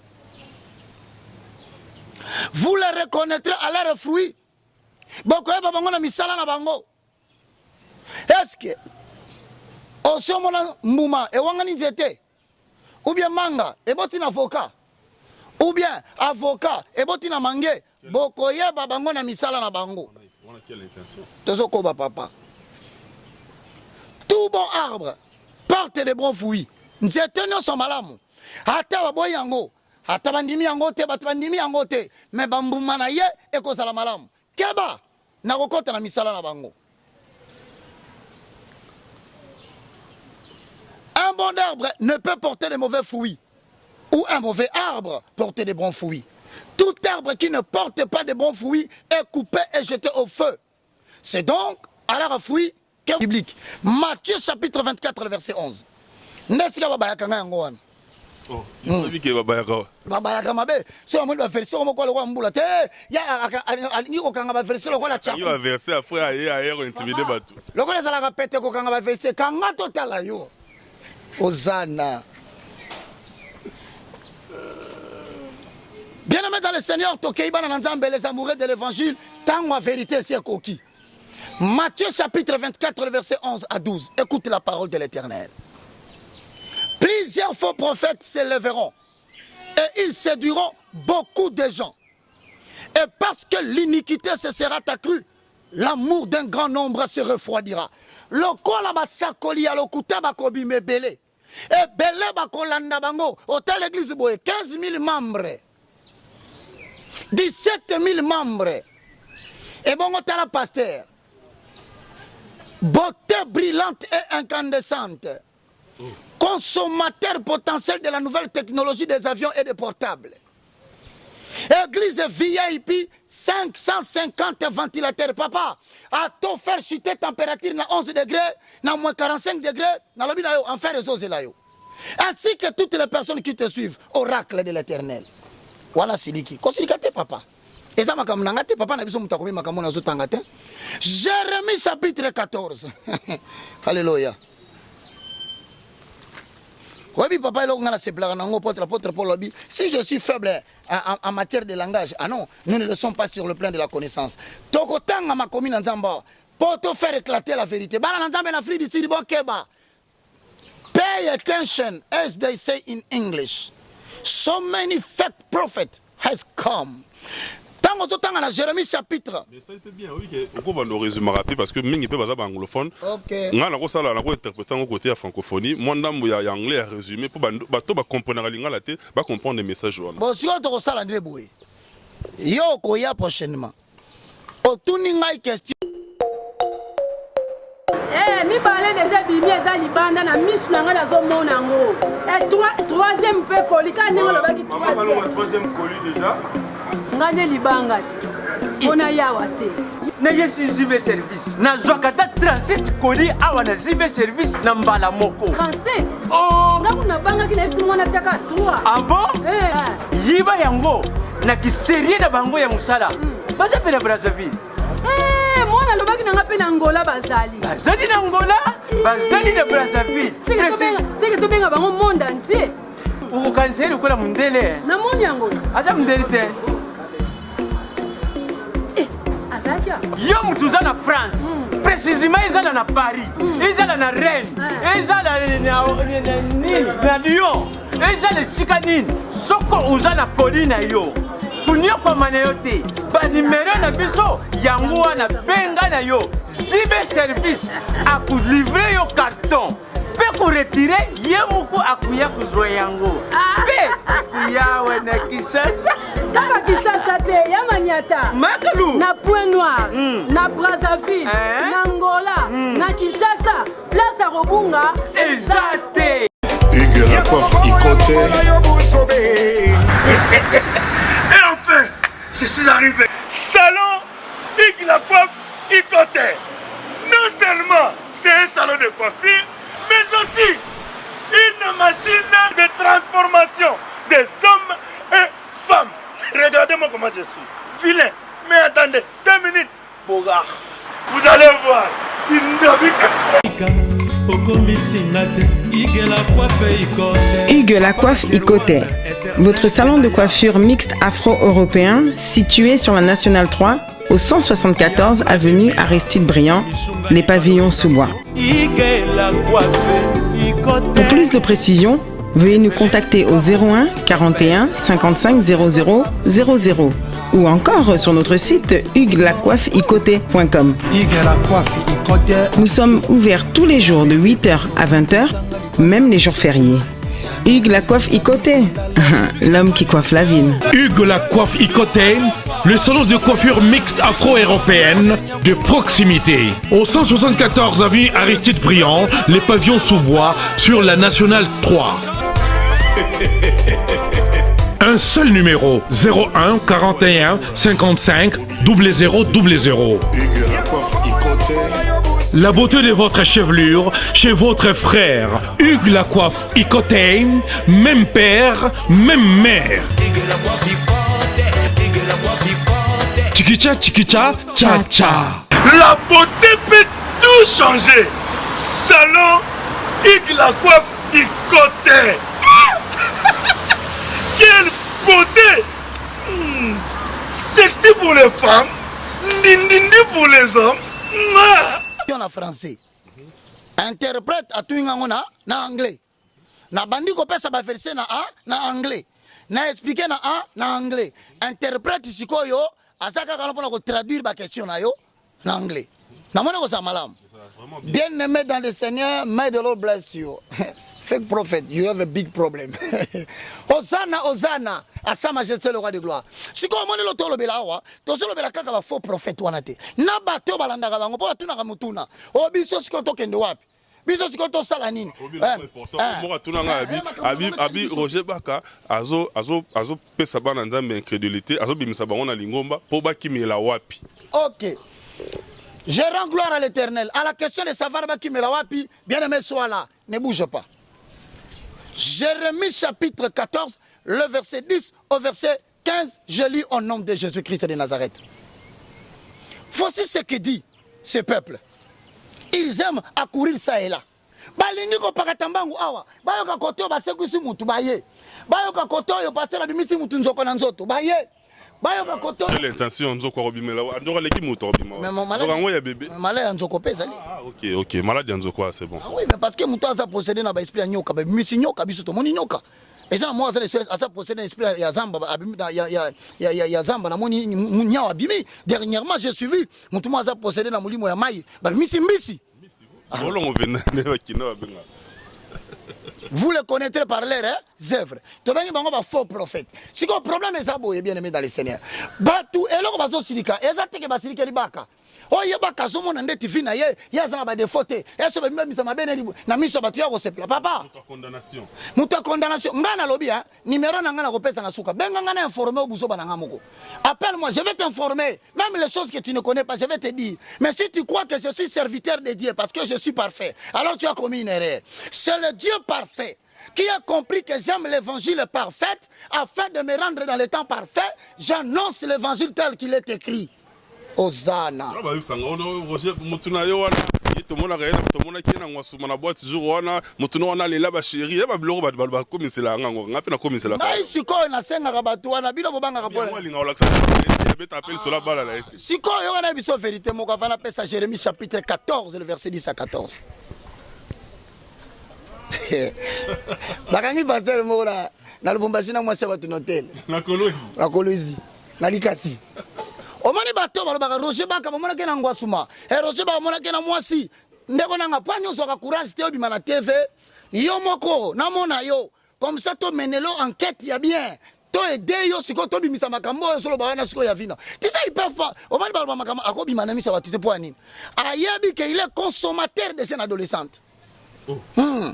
Vous les reconnaîtrez à leurs fruits. Boko eba bango na misala na bango. Est-ce que osomona mbuma e wangani nzete ou bien manga e boti na avocat ou bien avocat et botina mangé boko yeba bango na misala na bango. On a quelle intention? Tozoko ba papa. Tout bon arbre porte des bons fruits. Nzete no so malamu. Ata ba boyango, ata bandimi yango te, bandimi yango te, mais bambuma na ye e ko sala malamu. Keba na kokota na misala na bango. Un bon arbre ne peut porter de mauvais fruits. Ou un mauvais arbre porter des bons fruits. Tout arbre qui ne porte pas de bons fruits est coupé et jeté au feu. C'est donc à leur fruit qu'est biblique. Matthieu chapitre 24, verset 11. Nesika babayaka nga yango wana. Oh, il que babayaka. Babayaka mabe. So amondi ba verset ko ko mbula te. Ya alingi ko kanga ba verset ko la tchako. Il va verser après ailleurs intimider batu. Lokola sala ka pete ko kanga ba verset kanga totala yo. Hosanna. Bien-aimés dans le Seigneur, les amoureux de l'évangile, tant en vérité c'est coquille. Matthieu chapitre 24, verset 11 à 12. Écoute la parole de l'Éternel. Plusieurs faux prophètes s'élèveront et ils séduiront beaucoup de gens. Et parce que l'iniquité se sera accrue, l'amour d'un grand nombre se refroidira. Lokola basakoli ya lokuta bakobi mebele. Et belé bakolanda bango. Hôtel l'église boye 15 000 membres. 17 000 membres. Et bon, on a la pasteur. Beauté brillante et incandescente. Consommateur potentiel de la nouvelle technologie des avions et des portables. Église VIP, 550 ventilateurs. Papa, à tout faire chuter température na 11 degrés, na moins 45 degrés, na lobby na yo, en faire les os là yo. Ainsi que toutes les personnes qui te suivent, oracle de l'Éternel. Voilà siliki. Konsilikate papa. Eza makamnanga te papa na biso mutakomi makamona zotanga te. Jérémie chapitre 14. Alléluia. Oui, papa, si je suis faible en matière de langage, ah non, nous ne le sommes pas sur le plan de la connaissance. Tokotanga ma commune en Zamba, pour te faire éclater la vérité. Pay attention, as they say in English. So many fake prophets has come. Dans Jérémie chapitre. Mais ça peut bien, oui. On va nous résumer rapide parce que Ming peut pas anglophone. Ok. On a la ça là, on interpréter au côté de la francophonie. Moi, il y a anglais à résumer pour bateau comprendre la langue la tête, pas comprendre les messages. Bon, si on te ça la débrouille. Yo koya prochainement. Otuninga question. Eh, mi parle déjà bimi eza libanda na misu na ngala zo mona ngo. Et troisième pe kolika ninga lo baki troisième colis déjà. Ngane libanga ti. Ona yawa te. Na yesi zibe service. Na zwakata 37 colis awa na zibe service na mbala moko. 37. Oh, ngaku na banga kina esi mwana chaka 3. Ah bon? Yiba yango na kiserie na bango ya musala. Basa pena Brazzaville. Mwana lobaki nanga pe na Angola bazali. Bazali na Angola, bazali na Brazzaville. C'est que tu benga bango monde entier. Uko kanseri kola mundele. Na moni yango. Acha mundele te. Azakia. Yo mutuza na France. Précisément ezala na Paris. Ezala na Rennes. Ezala na Lyon. eza lesika nini soko uza na poli na yo kunyokoma na yo te banimero na biso yango wana benga na yo zibe service akulivre yo carton mpe koretire ye moko akuya kozwa yango mpe akuya wena Kinshasa kaka Kinshasa te ya Maniata Makalu na Point Noir na Brazzaville na Angola na Kinshasa place ya Robunga eza te Hugues la coiffe Ikote. Et enfin, je suis arrivé. Salon Hugues la coiffe Ikote. Non seulement c'est un salon de coiffure, mais aussi une machine de transformation des hommes et femmes. Regardez-moi comment je suis. Vilain. Mais attendez, 2 minutes. Bogart. Vous allez voir. Hugues la coiffe Ikote, votre salon de coiffure mixte afro-européen situé sur la Nationale 3 au 174 avenue Aristide Briand, les pavillons sous bois. Pour plus de précisions, veuillez nous contacter au 01 41 55 00 00 ou encore sur notre site hugueslacoiffeikote.com. Nous sommes ouverts tous les jours de 8h à 20h, même les jours fériés. Hugues la coiffe Ikote, l'homme qui coiffe la ville. Hugues la coiffe Ikote, le salon de coiffure mixte afro-européenne de proximité. Au 174 avenue Aristide Briand, les pavillons sous bois sur la Nationale 3. Un seul numéro, 01 41 55 00 00. La beauté de votre chevelure chez votre frère. Hugues la coiffe Ikote, même père, même mère. Chikicha, chikicha, cha cha. La beauté peut tout changer. Salon Hugues la coiffe Ikote. Quelle beauté! Sexy pour les femmes, ndindindi pour les hommes. En français. Interprète à tout na anglais. Na bandi ko pesa ba verser na a na anglais. Na expliquer na a na anglais. Interprète sikoyo azaka kana pona ko traduire ba question na yo na anglais. Na mona ko sa malam. Bien aimé dans le Seigneur, may the Lord bless you. Fake prophet, you have a big problem. Hosanna, Hosanna, à sa majesté le roi de gloire. Si comme on est l'auto le belawa, to se le belaka ka faux prophète wanate. Na bato balanda ka bango po tuna ka mutuna. O biso siko to kende wapi? Biso siko to sala nini? Mo tuna nga abi Roger Baka azo pesa bana nzambe incrédulité, azo bimisa bango na lingomba po bakimela wapi. OK. Je rends gloire à l'Éternel. À la question de savoir bakimela wapi, bien-aimé soit là, ne bouge pas. Jérémie chapitre 14, le verset 10 au verset 15, je lis au nom de Jésus-Christ de Nazareth. Voici ce que dit ce peuple. Ils aiment accourir ça et là. Balingi ko pakatambangu awa, bayoka koto basekusi mutu baye. Bayoka koto yo pasteur abimisi mutu nzoko na nzoto baye. Bayoka koto l'intention nzoko robimela andora leki mutu robimela. Nzoko ya bébé. Malade nzoko pesa li. Ah OK, malade nzoko c'est bon. Ah oui, mais parce que mutu aza possédé na ba esprit nyoka, ba misi nyoka biso to moni nyoka. Et ça moi aza possédé esprit ya zamba ya zamba na moni nyawa bimi. Dernièrement j'ai suivi mutu mo aza possédé na mulimo ya mai, ba misi mbisi. Vous le connaîtrez par leurs œuvres. Tu vas voir faux prophète. Si le problème est ça, bien aimé dans le Seigneur. Batou et l'autre bazo silika. Ezate ke basilika libaka. Oh yebaka somo na ndeti fina ye yazana ba défaute. Eso ba misa mabene na miso batu ya ko sepla papa. Condamnation. Muta condamnation. Ngana lobi hein. Numéro na ngana ko pesa na suka. Benga ngana informer obuzo bana ngamoko. Appelle-moi, je vais t'informer. Même les choses que tu ne connais pas, je vais te dire. Mais si tu crois que je suis serviteur de Dieu parce que je suis parfait, alors tu as commis une erreur. C'est le Dieu parfait qui a compris que j'aime l'évangile parfait afin de me rendre dans le temps parfait. J'annonce l'évangile tel qu'il est écrit. Hosanna. Jérémie chapitre 14, le verset 10 à 14. bakangi pasteur moko na Lubumbashi na mwasi bato hotel na Kolwezi na Likasi omoni bato balobaka Roger Baka bamonaki na ngwasuma Roger Baka bamonaki na mwasi ndeko nanga pa nyonso aka courage te obima na TV yo moko namona yo comme ça to menelo enquête ya bien to aider yo siko to bimisa makambo yo solo bana siko ya vina tisa ils peuvent pas omani balobaka makambo akobima na misa batite po anini ayebi que il est consommateur de jeunes adolescentes. Oh.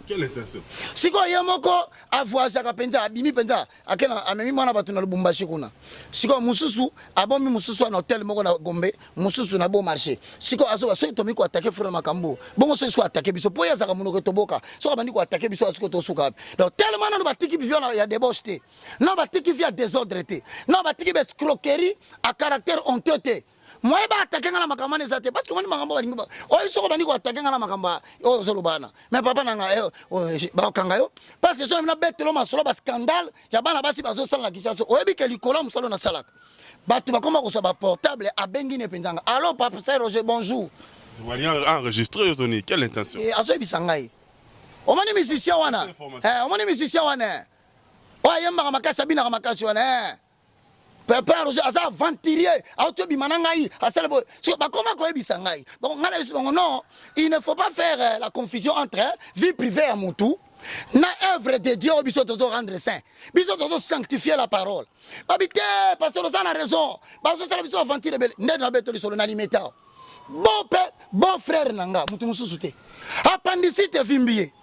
Quelle intention? Siko yemoko avoyage penza abimi penza akena amemi mwana batu na Lubumbashi kuna. Siko mususu abomi mususu na hotel moko na Gombe, mususu na bon marché. Siko azo so to miko attaquer frère makambo. Bongo so attaquer biso po ya zaka munoko toboka. So bandi ko attaquer biso asiko to suka. Donc tellement na batiki vivant ya débauche te. Na batiki via désordre te. Na batiki be escroquerie à caractère honteux te. Moi ba attaquer ngala makamane zate parce que ngani makambo balingi ba o soko bandi ko attaquer ngala makamba o zolo bana mais papa nanga ba kanga yo parce que so na betelo masolo ba scandale ya bana basi bazo sala kichaso o yebi ke likolo musalo na salaka batu bakoma ko so ba portable abengi ne penzanga allo papa c'est Roger bonjour je vais enregistrer Tony quelle intention et aso bisangai o mani musicien wana o mani musicien wana o yemba makasa bina makasi wana Papa Roger asa venturier auto bimanangai asalebo so bakoma ko ebisa ngai bon ngala biso non il ne faut pas faire la confusion entre vie privée à mutu na œuvre de Dieu biso tozo rendre saint biso tozo sanctifier la parole babité pasteur Rosa a raison baso sala biso venturier bel ndé na beto lisolo na limeta bon père bon frère nanga mutu mususu te appendicite vimbier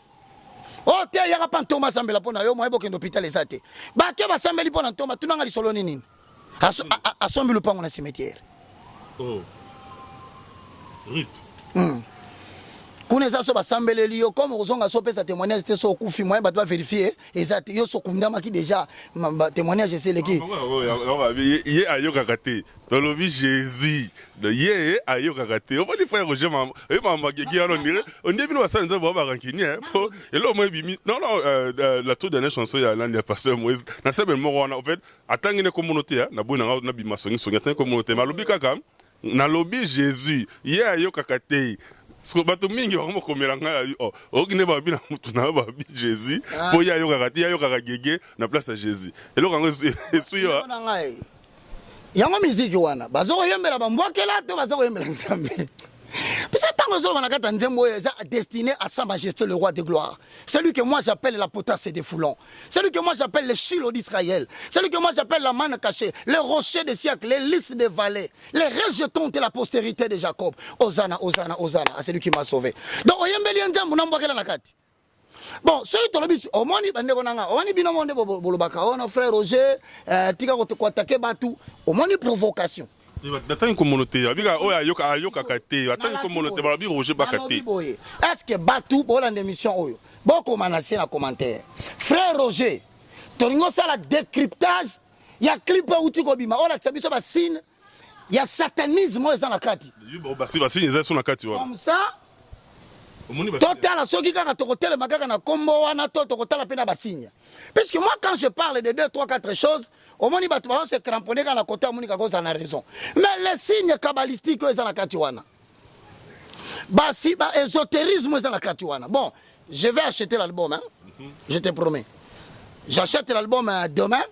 o te yaka pa ntoma sambela pona yo moyebo kendo hôpital ezate ba ke ba sambeli pona ntoma tunanga lisolo nini asombi lupango na cimetière. Oh. Rip. Kuna eza so basambeleli yo comme ozonga so pesa témoignage te so kufi moyen ba doit vérifier ezati yo so kundama ki déjà témoignage c'est leki. Ye ayoka kate. Tolobi Jésus. Le ye ayoka kate. On va lui faire Roger maman. Et maman qui on dit bino basana nzaba ba rankini hein. Et là moi bimi. Non la toute dernière chanson ya l'année pasteur Moïse. Na sebe moko en fait atangi ne communauté na bona na bima songi songi atangi communauté malobi kaka na lobi Jésus. Ye ayoka kate. Sko bato mingi bakoma komela ngai okine babi na mutu na babi Jésus po ya yoka kati ya yoka gege na place ya Jésus eloko ngo esuyo ngai yango miziki wana bazo yembela bambwakela to bazo yembela nzambe puis tant que on a kata nzembo eza destiné à sa majesté le roi de gloire celui que moi j'appelle la potasse des foulons celui que moi j'appelle le Shiloh d'Israël celui que moi j'appelle la manne cachée le rocher des siècles les lys des vallées les rejetons de la postérité de Jacob Hosanna Hosanna Hosanna à celui qui m'a sauvé donc oyembeli nzambo nambwakela na kati bon so itolobi omoni bandeko nanga omoni bino monde bolobaka ona frère Roger tika ko attaquer batu omoni provocation. Attends communauté abika oya yoka kate attends communauté balabi Roger Bakate est-ce que batu bola d'émission oyo boko manasi na commentaire frère Roger tolingo sala décryptage ya clip outi ko bima ola tsabiso ba signe ya satanisme eza na kati ba signe eza sur na kati wana comme ça totala soki kaka tokotele makaka na kombo wana to tokotala pena ba signe parce que moi quand je parle de 2 3 4 choses au moni batu ba se cramponner kana côté moni ka cause na raison mais les signes kabbalistiques eza na kati wana basi ba ésotérisme eza na kati wana bon je vais acheter l'album hein je te promets j'achète l'album demain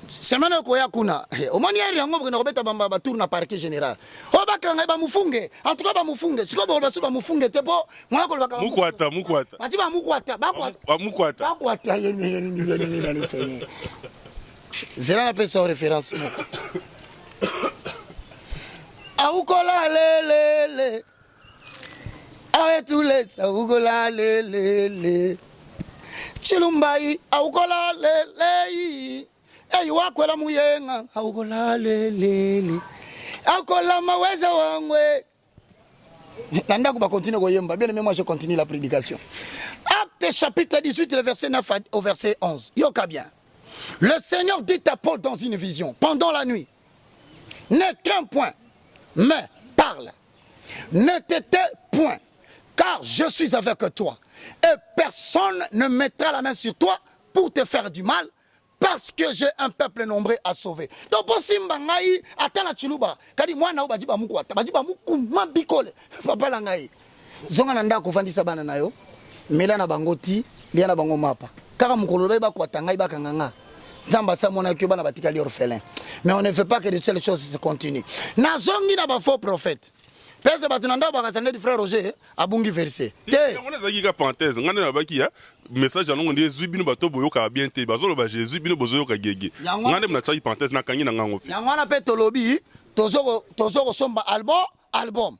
semaine ko ya kuna omoni yari yango bokena kobeta ba tour na parquet général o bakanga ba mufunge en tout cas ba mufunge siko ba basu ba mufunge te po mwa ko baka mukwata bati ba mukwata bakwata yeni seigneur zela na pesa référence moko aukola le awe tous aukola le chilumbai aukola le Hey, wakwela muyenga aukola lele aukola maweza wangwe nanda ko ba continuer ko yemba bien mais moi je continue la prédication. Acte chapitre 18 le verset 9 au verset 11 yoka bien le Seigneur dit à Paul dans une vision pendant la nuit ne crains point mais parle ne t'étais point car je suis avec toi et personne ne mettra la main sur toi pour te faire du mal parce que j'ai un peuple nombreux à sauver. Donc pour simba ngai atana chiluba kadi mwana obajiba mukwata bajiba mukuma bikole papa la ngai zonga nanda ko fandisa bana nayo mela na bangoti lia na bango mapa kaka mokolo ba kwa tanga ba kanganga nzamba sa mona ke bana batikali orphelin mais on ne veut pas que de telles choses se continuent na zongi na ba faux prophète pèse batunanda ba kasande du frère Roger abungi verset te on a zaki ka parenthèse ngana na baki ya message alongo ndi zubino bato boyoka bien te bazolo ba Jésus bino bozoyoka gege ngana mna tsaki parenthèse na kangi na ngango ya ngwana pe tolobi tozoko somba album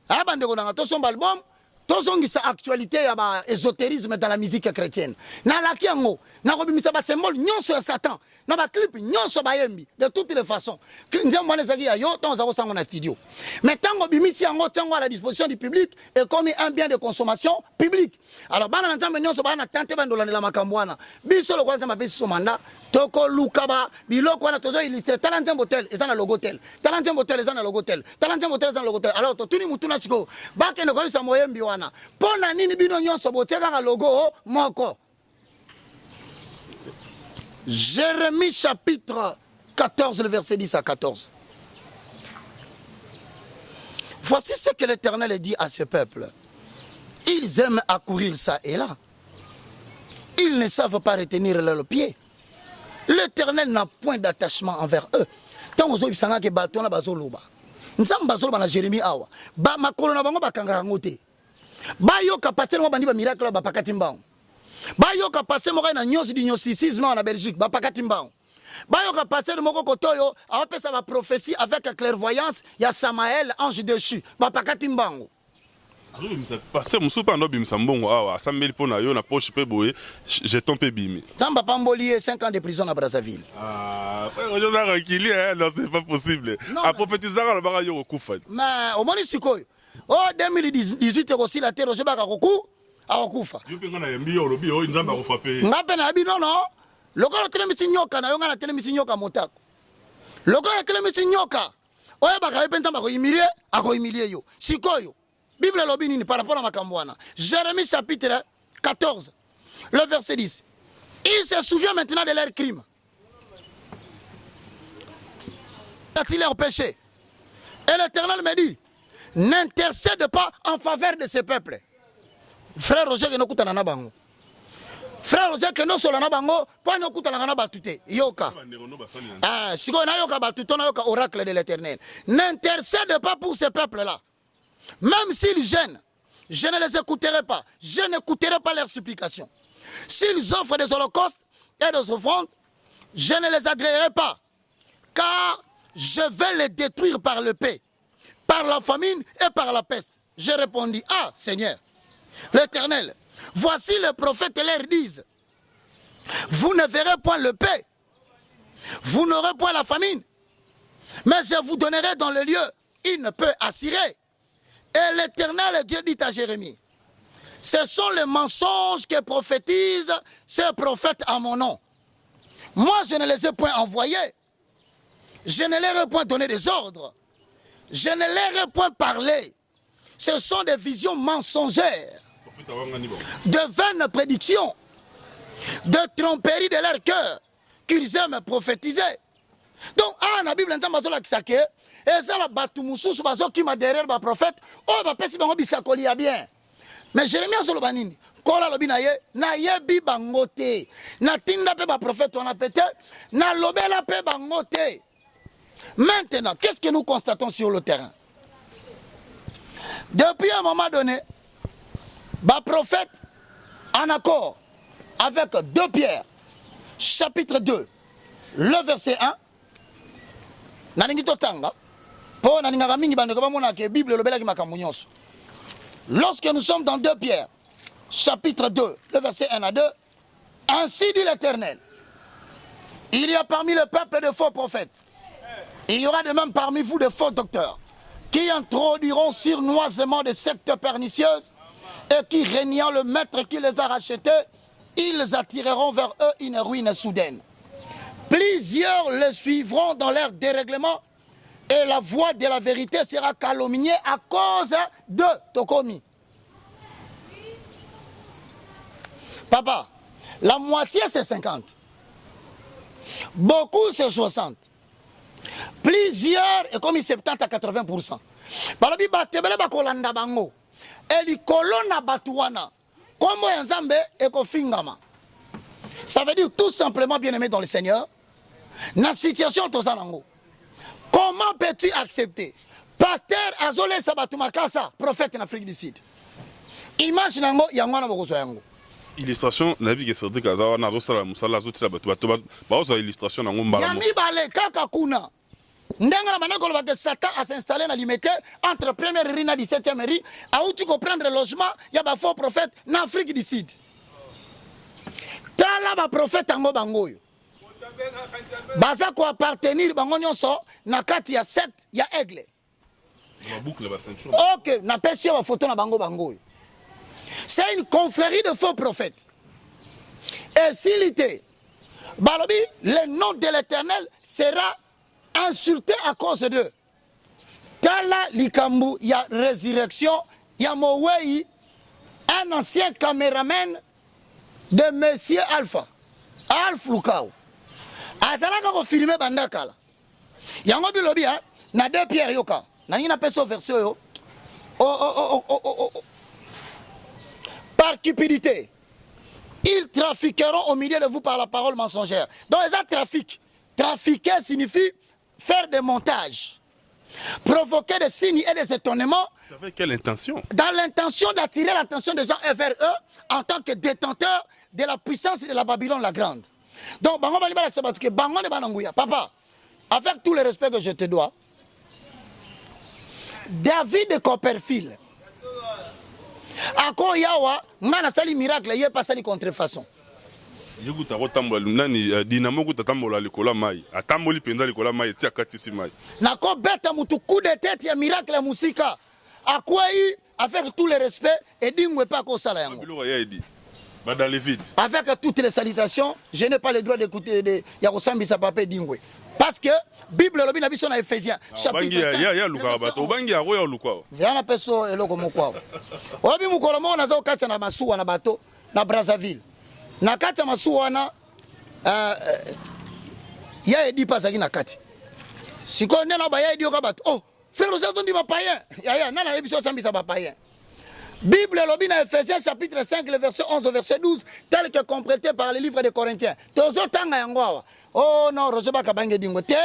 abande ko na to somba album tozongisa actualité ya ba ésotérisme dans la musique chrétienne na laki yango na ko bimisa ba symbole nyonso ya Satan na ba clip nyonso ba yembi de toutes les façons nzembo mwana zaki ya yo tonza ko sango na studio mais tango bimisi yango tango à la disposition du public est comme un bien de consommation publique alors bana nzambe nyonso bana tante bandola la makambwana biso lo kwanza mapesi so manda toko lukaba biloko wana tozo illustrer talent hotel ezana logo hotel talent hotel ezana logo hotel talent hotel ezana logo hotel alors to tuni mutuna siko bakende ko bisa moyembi wana pona nini bino nyonso boteka ka logo moko. Jérémie chapitre 14 le verset 10 à 14. Voici ce que l'Éternel dit à ce peuple. Ils aiment accourir ça et là. Ils ne savent pas retenir leurs pieds. L'Éternel n'a point d'attachement envers eux. Tant que vous que bateau na bazoloba. Nzam bazoloba na Jérémie awa. Ba makolo na bango bakangara ngote. Ba yo kapasiter ngo bandi ba miracle ba pakati mbao. Ba yo kapasiter mo na nyonsi di gnosticisme en Belgique ba pakati mbao. Ba yo kapasiter moko kotoyo apesa ba prophétie avec clairvoyance ya Samaël ange déchu ba pakati mbao. Pasteur Moussoupa no bimisa mbongo awa asambeli pona yo na poche pe boye j'ai tombé bimi. Tamba pambolié 5 ans de prison à Brazzaville. Ah, frère, je suis tranquille, non c'est pas possible. A prophétiser la baka yo kufa. Mais au moins sikoyo. Oh 2018 aussi la terre je baka koku akufa. Yo penga na yembi yo lobi yo nzamba ko frappé. Ngape na bi non non. Lokolo telemisi nyoka na yo ngana telemisi nyoka motako. Lokolo telemisi nyoka. Oye baka yepenta bako humilier yo. Sikoyo. Bible lobini par rapport à Makambouana. Jérémie chapitre 14, le verset 10. Il se souvient maintenant de leurs crimes. A-t-il leur péché? Et l'Éternel me dit, n'intercède pas en faveur de ce peuple. Frère Roger, que nous écoutons na bango. Frère Roger, que nous sommes na bango, pas nous écoutons na batute. Yoka. Ah, si on a yoka batute, on a yoka oracle de l'Éternel. N'intercède pas pour ce peuple-là. Même s'ils gênent, je ne les écouterai pas. Je n'écouterai pas leurs supplications. S'ils offrent des holocaustes et des offrandes, je ne les agréerai pas. Car je vais les détruire par le paix, par la famine et par la peste. Je répondis, ah Seigneur, l'Éternel, voici les prophètes leur disent, vous ne verrez point le paix, vous n'aurez point la famine, mais je vous donnerai dans le lieu, il ne peut assurer. Et l'Éternel Dieu dit à Jérémie, ce sont les mensonges que prophétisent ces prophètes à mon nom. Moi, je ne les ai point envoyés. Je ne leur ai point donné des ordres. Je ne leur ai point parlé. Ce sont des visions mensongères, de vaines prédictions, de tromperies de leur cœur qu'ils aiment prophétiser. Donc, la Bible dit que et ça la batu mususu bazo qui m'a derrière ba prophète oh ba pesi bango bisakoli ya bien mais Jérémie azolo banini kola lobi na ye bi bangote na tinda pe ba prophète on a pété na lobela pe bangote. Maintenant qu'est-ce que nous constatons sur le terrain? Depuis un moment donné ba prophète en accord avec 2 Pierre chapitre 2 le verset 1 nalingi totanga. Lorsque nous sommes dans 2 Pierre, chapitre 2, le verset 1 à 2, ainsi dit l'Éternel, il y a parmi le peuple de faux prophètes, il y aura de même parmi vous de faux docteurs, qui introduiront sournoisement des sectes pernicieuses, et qui, régnant le maître qui les a rachetés, ils attireront vers eux une ruine soudaine. Plusieurs les suivront dans leur dérèglement, et la voix de la vérité sera calomniée à cause de Tokomi. Papa, la moitié c'est 50. Beaucoup c'est 60. Plusieurs et comme 70 à 80%. Balabi batebele bakolanda bango. Eli kolona batuana. Comment Nzambe ekofingama. Ça veut dire tout simplement, bien aimé dans le Seigneur, dans la situation Tozanango. Comment peux-tu accepter? Pasteur Azole Sabatumakasa, prophète en Afrique du Sud. Image nango yangwana bokoso yango. Illustration la vie que c'est dit kaza na zo sala musala zo tila batu ba zo illustration nango mbala. Yami bale kaka kuna. Ndenga na banako ba que Satan a s'installé na limité entre première ri na 17e ri a outi ko prendre logement ya ba faux prophète en Afrique du Sud. Tala ba prophète ngo bangoyo. Baza ko appartenir bango nyonso na kati ya secte ya aigle. Ok, na pesi ba photo na bango bangoyo. C'est une confrérie de faux prophètes. Et s'il était, Balobi, le nom de l'Éternel sera insulté à cause d'eux. Tala Likambu, il y a résurrection, il y a Mowei, un ancien caméraman de Monsieur Alpha, Alpha Lukao. Azalaka ko filmer bandakala. Yango bilobi hein, na 2 Pierre yoka. Nani na peso verset yo. Par cupidité, ils trafiqueront au milieu de vous par la parole mensongère. Donc, ça trafic. Trafiquer signifie faire des montages, provoquer des signes et des étonnements. Avec quelle intention? Dans l'intention d'attirer l'attention des gens vers eux en tant que détenteurs de la puissance de la Babylone la Grande. Donc, papa, avec tout le respect que je te dois, David de Copperfield, ako yawa ngana sali miracle ye pas sali contrefaçon. Yekuta rotambola nani dinamo kutatambola likola mai atamboli penza likola mai tia katisi mai nako beta mutu coup de tête ya miracle ya musika akwai avec tout le respect et dingwe pas ko sala yango dans les vides. Avec toutes les salutations, je n'ai pas le droit d'écouter de Yakosambi sa papa dingwe parce que Bible lobi na biso na Ephésiens chapitre 5 ya lukarabato obangi ya roya lukwa yana peso eloko mokwa obi mukolo mo na zo kati na masuwa na bato na Brazzaville na kati masuwa na ya edi pasaki na kati siko nena ba ya edi okabato oh frère ozo ndi ba païen ya nana ebiso sambi sa ba païen. Bible lobi na Ephésiens chapitre 5 le verset 11 au verset 12 tel que complété par le livre des Corinthiens. Tozo tanga yango. Oh non, Roger Bakabange dingo te.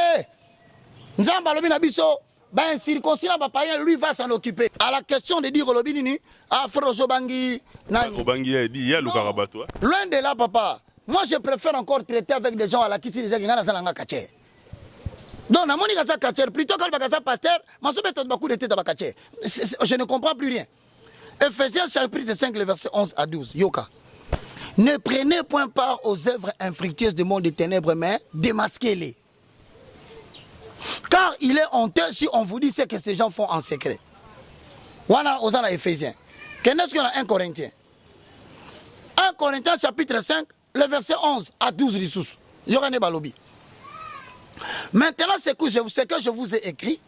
Nzamba lobi na biso ben circoncis na ba païen lui va s'en occuper. À la question de dire lobi nini ah frère Roger Bangi na Obangi a dit ya lukarabato. Loin de là papa. Moi je préfère encore traiter avec des gens à la kisi des ngana zalanga kache. Donc na moni kaza kache plutôt que bakaza pasteur, masobe to beaucoup de tête ba kache. Je ne comprends plus rien. Ephésiens chapitre 5, le verset 11 à 12. Yoka. Ne prenez point part aux œuvres infructueuses du monde des ténèbres, mais démasquez-les. Car il est honteux si on vous dit ce que ces gens font en secret. Voilà, aux Ephésiens. Qu'est-ce qu'on a 1 Corinthiens 1 Corinthiens chapitre 5, le verset 11 à 12 du sous. Yorane Balobi. Maintenant, ce que je vous ai écrit,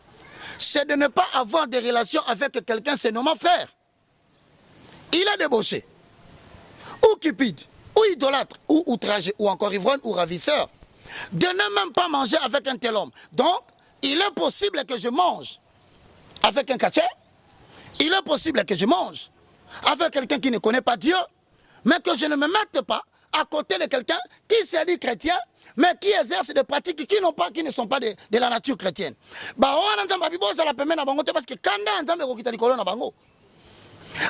c'est de ne pas avoir de relations avec quelqu'un se nommant frère. Il est débauché, ou cupide, ou idolâtre, ou outragé, ou encore ivrogne, ou ravisseur, de ne même pas manger avec un tel homme. Donc, il est possible que je mange avec un catcher, il est possible que je mange avec quelqu'un qui ne connaît pas Dieu, mais que je ne me mette pas à côté de quelqu'un qui s'est dit chrétien, mais qui exerce des pratiques qui ne sont pas de la nature chrétienne. Parce que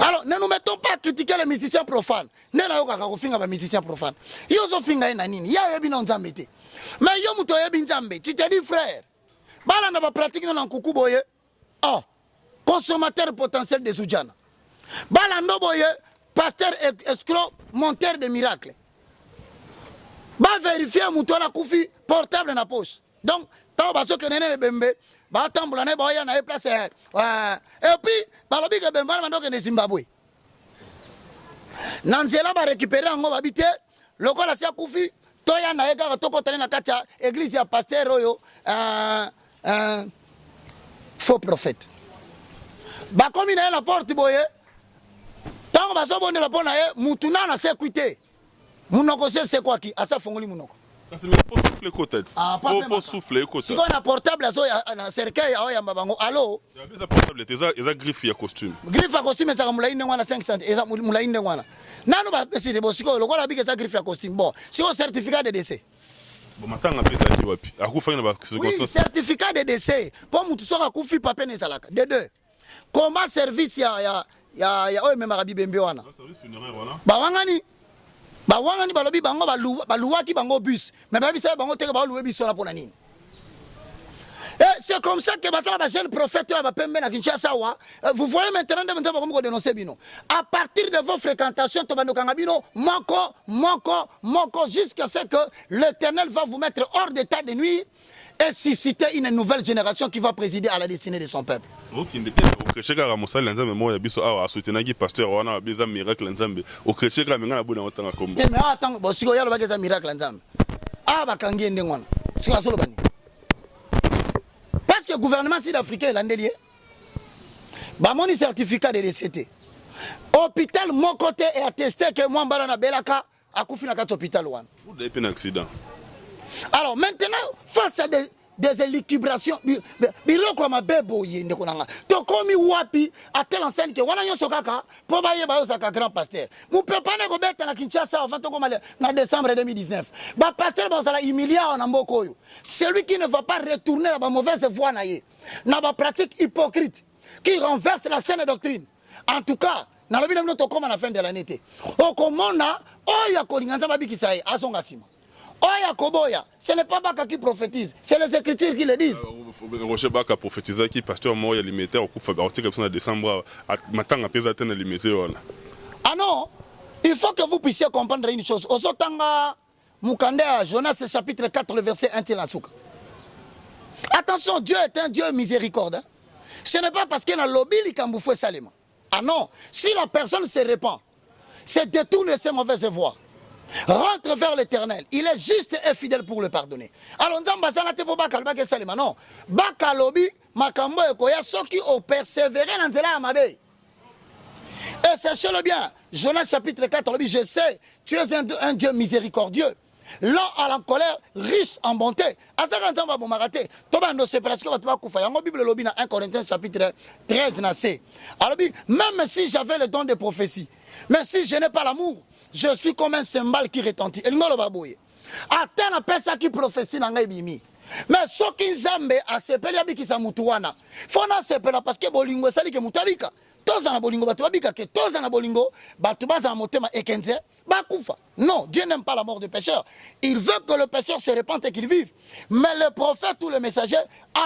alors, ne nous mettons pas à critiquer les musiciens profanes. Ne nous musiciens profanes. Ils ont fait mais tu te dis frère, balana ba pratique dans coucou boye. Oh, consommateur potentiel de Zoudjana. Balando boye, pasteur escroc, monteur de miracles. Ba vérifier mouton la koufi portable na poche. Donc, tant baso que nene bembe, ba tambulane boya na place. Et puis, balobi que bemba mando que Zimbabwe. Nanzela ba récupérer ngo babité, lokola sia koufi, toya na eka toko tane na katia église ya pasteur oyo faux prophète. Ba komi na la porte boye. Tant baso bonde la pona ye, mutuna na sécurité. Munoko c'est quoi qui asa fongoli munoko. C'est même pas souffler côté. Ah pas souffler côté. Si on a portable azo na cercueil ya mabango. Allô? Ya portable eza griffe ya costume. Griffe ya costume za mulaine ngwana 5 cent eza mulaine ngwana. nanu bapesite bo sikoyo lokola abiki eza griffe ya costume bon sikoyo certificat de décès bon matanga apesaki wapi akufaki na oui certificat de décès mpo mutu soki akufi pape na ezalaka de deux comment service ya oyo ememaka bibembe wana bawangani balobi bango baluwaki bango bus mais babisa bango teke baoluwe biso wana mpona nini. Et c'est comme ça que les jeunes prophètes vous voyez maintenant de dénoncer bino. À partir de vos fréquentations, moko, jusqu'à ce que l'Éternel va vous mettre hors d'état de nuit et susciter une nouvelle génération qui va présider à la destinée de son peuple. Parce que le gouvernement sud-africain est l'andelier. Bamoni certificat de décès. Hôpital, mon côté est attesté que moi, Mbalana Belaka, a couffé dans l'hôpital. Vous avez un accident. Alors maintenant, face à des élucubrations, biro kwa mabebo yende konanga. Tokomi wapi à telle enseigne que wana nyoso kaka po baye ba osaka grand pasteur. Mu pepa ne ko beta na Kinshasa avant to koma na décembre 2019. Ba pasteur ba osala humilia na mboko yo. Celui qui ne va pas retourner à la mauvaise voie na ye. Na ba pratique hypocrite qui renverse la saine doctrine. En tout cas, na lobi na to koma na fin de l'année té. O komona oya kolinganza babikisa ye asonga sima. Oya Koboya, ce n'est pas Baka qui prophétise, c'est les Écritures qui le disent. Rocher Baka prophétisa qui pasteur Moya limité au coup article en décembre matanga pesa tena limité wana. Ah non, il faut que vous puissiez comprendre une chose. Osotanga Mukandea Jonas chapitre 4 le verset 1 Tilansuka. Attention, Dieu est un Dieu miséricorde. Ce n'est pas parce qu'il y a un lobby qui a bouffé Salima. Ah non, si la personne se répand, se détourne de ses mauvaises voies, rentre vers l'Éternel. Il est juste et fidèle pour le pardonner. Alors, non. Bakalobi, makambo ekoya soki o persévérer dans zela mabe. Et sachez-le bien, Jonas chapitre 4, je sais, tu es un Dieu miséricordieux, lent à la colère, riche en bonté. Bible lobi na 1 Corinthiens chapitre 13 na C. Alors, même si j'avais le don de prophétie, mais si je n'ai pas l'amour, je suis comme un cymbale qui retentit. Et nous le babouye. Attends la personne qui prophétie dans les bimi. Mais ce qui zambe a sepeli abiki sa mutuana. Fona sepela parce que bolingo sali ke mutabika. Toza na bolingo batubabika ke toza na bolingo batubaza na motema ekenze bakufa. Non, Dieu n'aime pas la mort du pécheur. Il veut que le pécheur se répande et qu'il vive. Mais le prophète ou le messager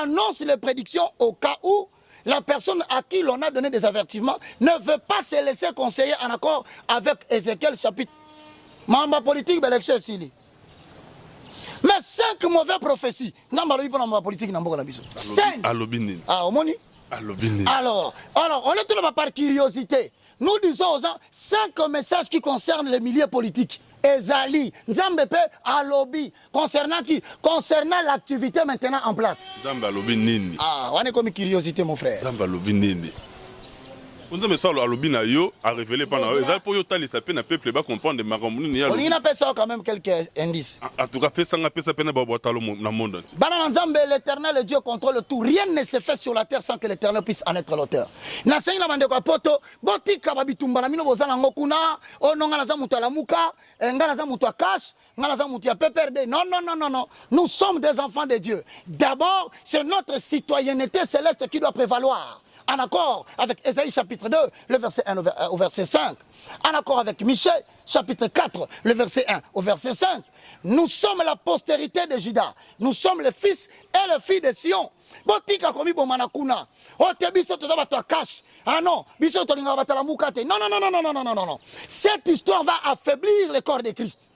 annonce les prédictions au cas où la personne à qui l'on a donné des avertissements ne veut pas se laisser conseiller en accord avec Ézéchiel chapitre. Mamba politique, l'élection est sili. Mais 5 mauvaises prophéties. 5. Ah, alors, on est tout par curiosité. Nous disons aux gens 5 messages qui concernent les milieux politiques. Ezali, Nzambepe, Alobi, concernant qui? Concernant l'activité maintenant en place. Zambalobi nini. Ah, on est comme curiosité, mon frère. Zambalobi nini. On dit ça, Alobi na yo a révélé pendant eux. Ezali pour yo tali sa peine à peuple ba comprendre de maramuni ni alobi. On a fait ça quand même quelques indices. En tout cas, ça n'a pas sa peine ba botalo na monde entier. Bana Nzambe, l'Éternel Dieu contrôle tout. Rien ne se fait sur la terre sans que l'Éternel puisse en être l'auteur. Na sengi na bande ko poto, botika ba bitumba na mino bozala ngokuna, ononga na za mutu ala muka, ngala za mutu akash, ngala za mutu ya PPRD. Non. Nous sommes des enfants de Dieu. D'abord, c'est notre citoyenneté céleste qui doit prévaloir. En accord avec Ésaïe chapitre 2, le verset 1 au verset 5. En accord avec Michée chapitre 4, le verset 1 au verset 5. Nous sommes la postérité de Juda. Nous sommes les fils et les filles de Sion. Botika komi bo manakuna. Ote biso to zaba to cash. Ah non, biso to linga batala mukate. Non. Cette histoire va affaiblir le corps de Christ.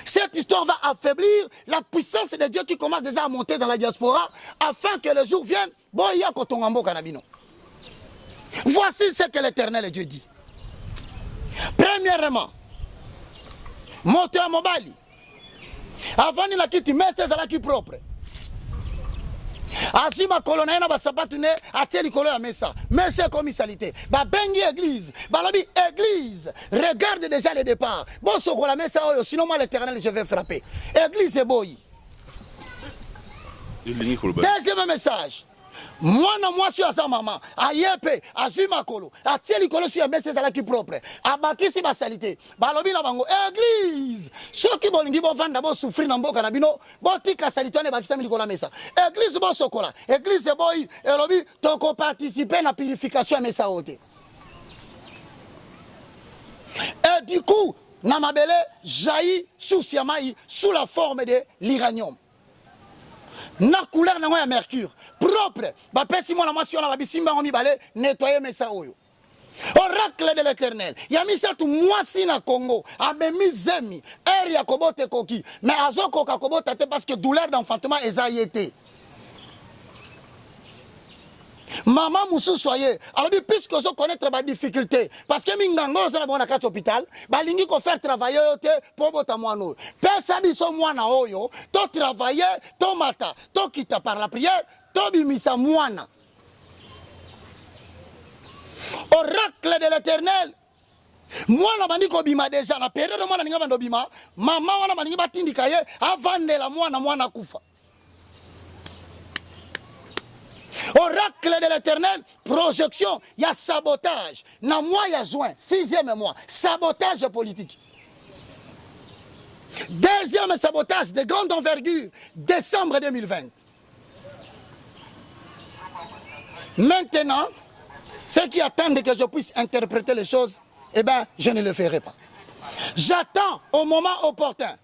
Cette histoire va affaiblir la puissance de Dieu qui commence déjà à monter dans la diaspora afin que le jour vienne, boya kotongambo kanabino. Voici ce que l'Éternel Dieu dit. Premièrement, monter à Mobali. Avant de la quitter, mais c'est ça qui est propre. Asi ma colonne na ba sabatune atie likolo ya mesa. Mais c'est comme salité. Ba bengi église, ba lobi église. Regarde déjà le départ. Bon soko la mesa oyo sinon moi l'Éternel je vais frapper. Église est boy. Deuxième message. Mwana mwasi aza mama ayepe azwi makolo atie likolo sur mese ezalaki propre abakisi basalite balobi na bango église soki bolingi bovanda bosouffrir na mboka na bino botika salite wana ebakisami likolo ya mesa église bosokola église eboyi elobi tokoparticipe na purification ya mesa oyo te. Et du coup na mabele jaillit sous siamai sous la forme de l'uranium. Na couleur nango ya mercure propre bapesi mwana mwasi wana babisimba ngo mibale nettoyer mesa oyo. Oracle de l'Éternel ya misatu mwasi na Congo amemi zemi eri ya kobota koki mais azokoka kobota te parce que douleur d'enfantement eza yete. Maman Moussou soyez alors puisque je connaître ma difficulté parce que mingango za na bona kati hôpital balingi ko faire travailler yote pour bota mwana pesa biso mwana oyo to travailler to mata to kita par la prière to bimisa mwana. Oracle de l'Éternel mwana bandiko bima déjà la période mwana ninga bando bima mama wana balingi batindika ye avandela mwana kufa. Oracle de l'Éternel, projection, il y a sabotage. Dans le mois, il y a juin, 6e mois, sabotage politique. Deuxième sabotage de grande envergure, décembre 2020. Maintenant, ceux qui attendent que je puisse interpréter les choses, eh bien, je ne le ferai pas. J'attends au moment opportun.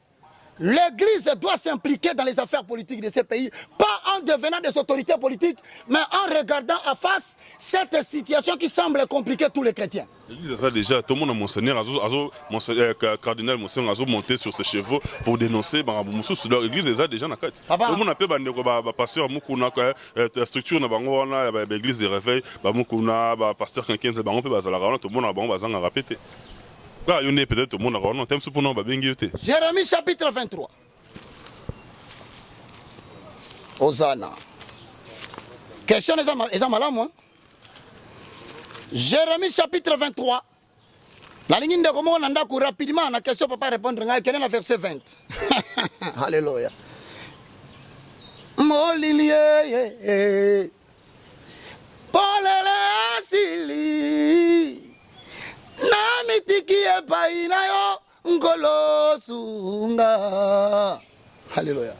L'Église doit s'impliquer dans les affaires politiques de ce pays, pas en devenant des autorités politiques, mais en regardant à face cette situation qui semble compliquer tous les chrétiens. L'Église a déjà, tout le monde a mentionné, cardinal Monseigneur a monté sur ses chevaux pour dénoncer l'Église a déjà na kati. Tout le monde a appelé pasteur Mukuna, structure na l'église de réveil, Mukuna, pasteur Kenkenze, tout le monde a répété. Peut-être au monde Jérémie chapitre 23. Hosanna. Question est malade. Jérémie chapitre 23. La ligne de comment on a rapidement la question papa répondre. Quel est le verset 20? Alléluia. Molilie. Paul Sili. Namitiki epai na yo ngolosunga. Alléluia.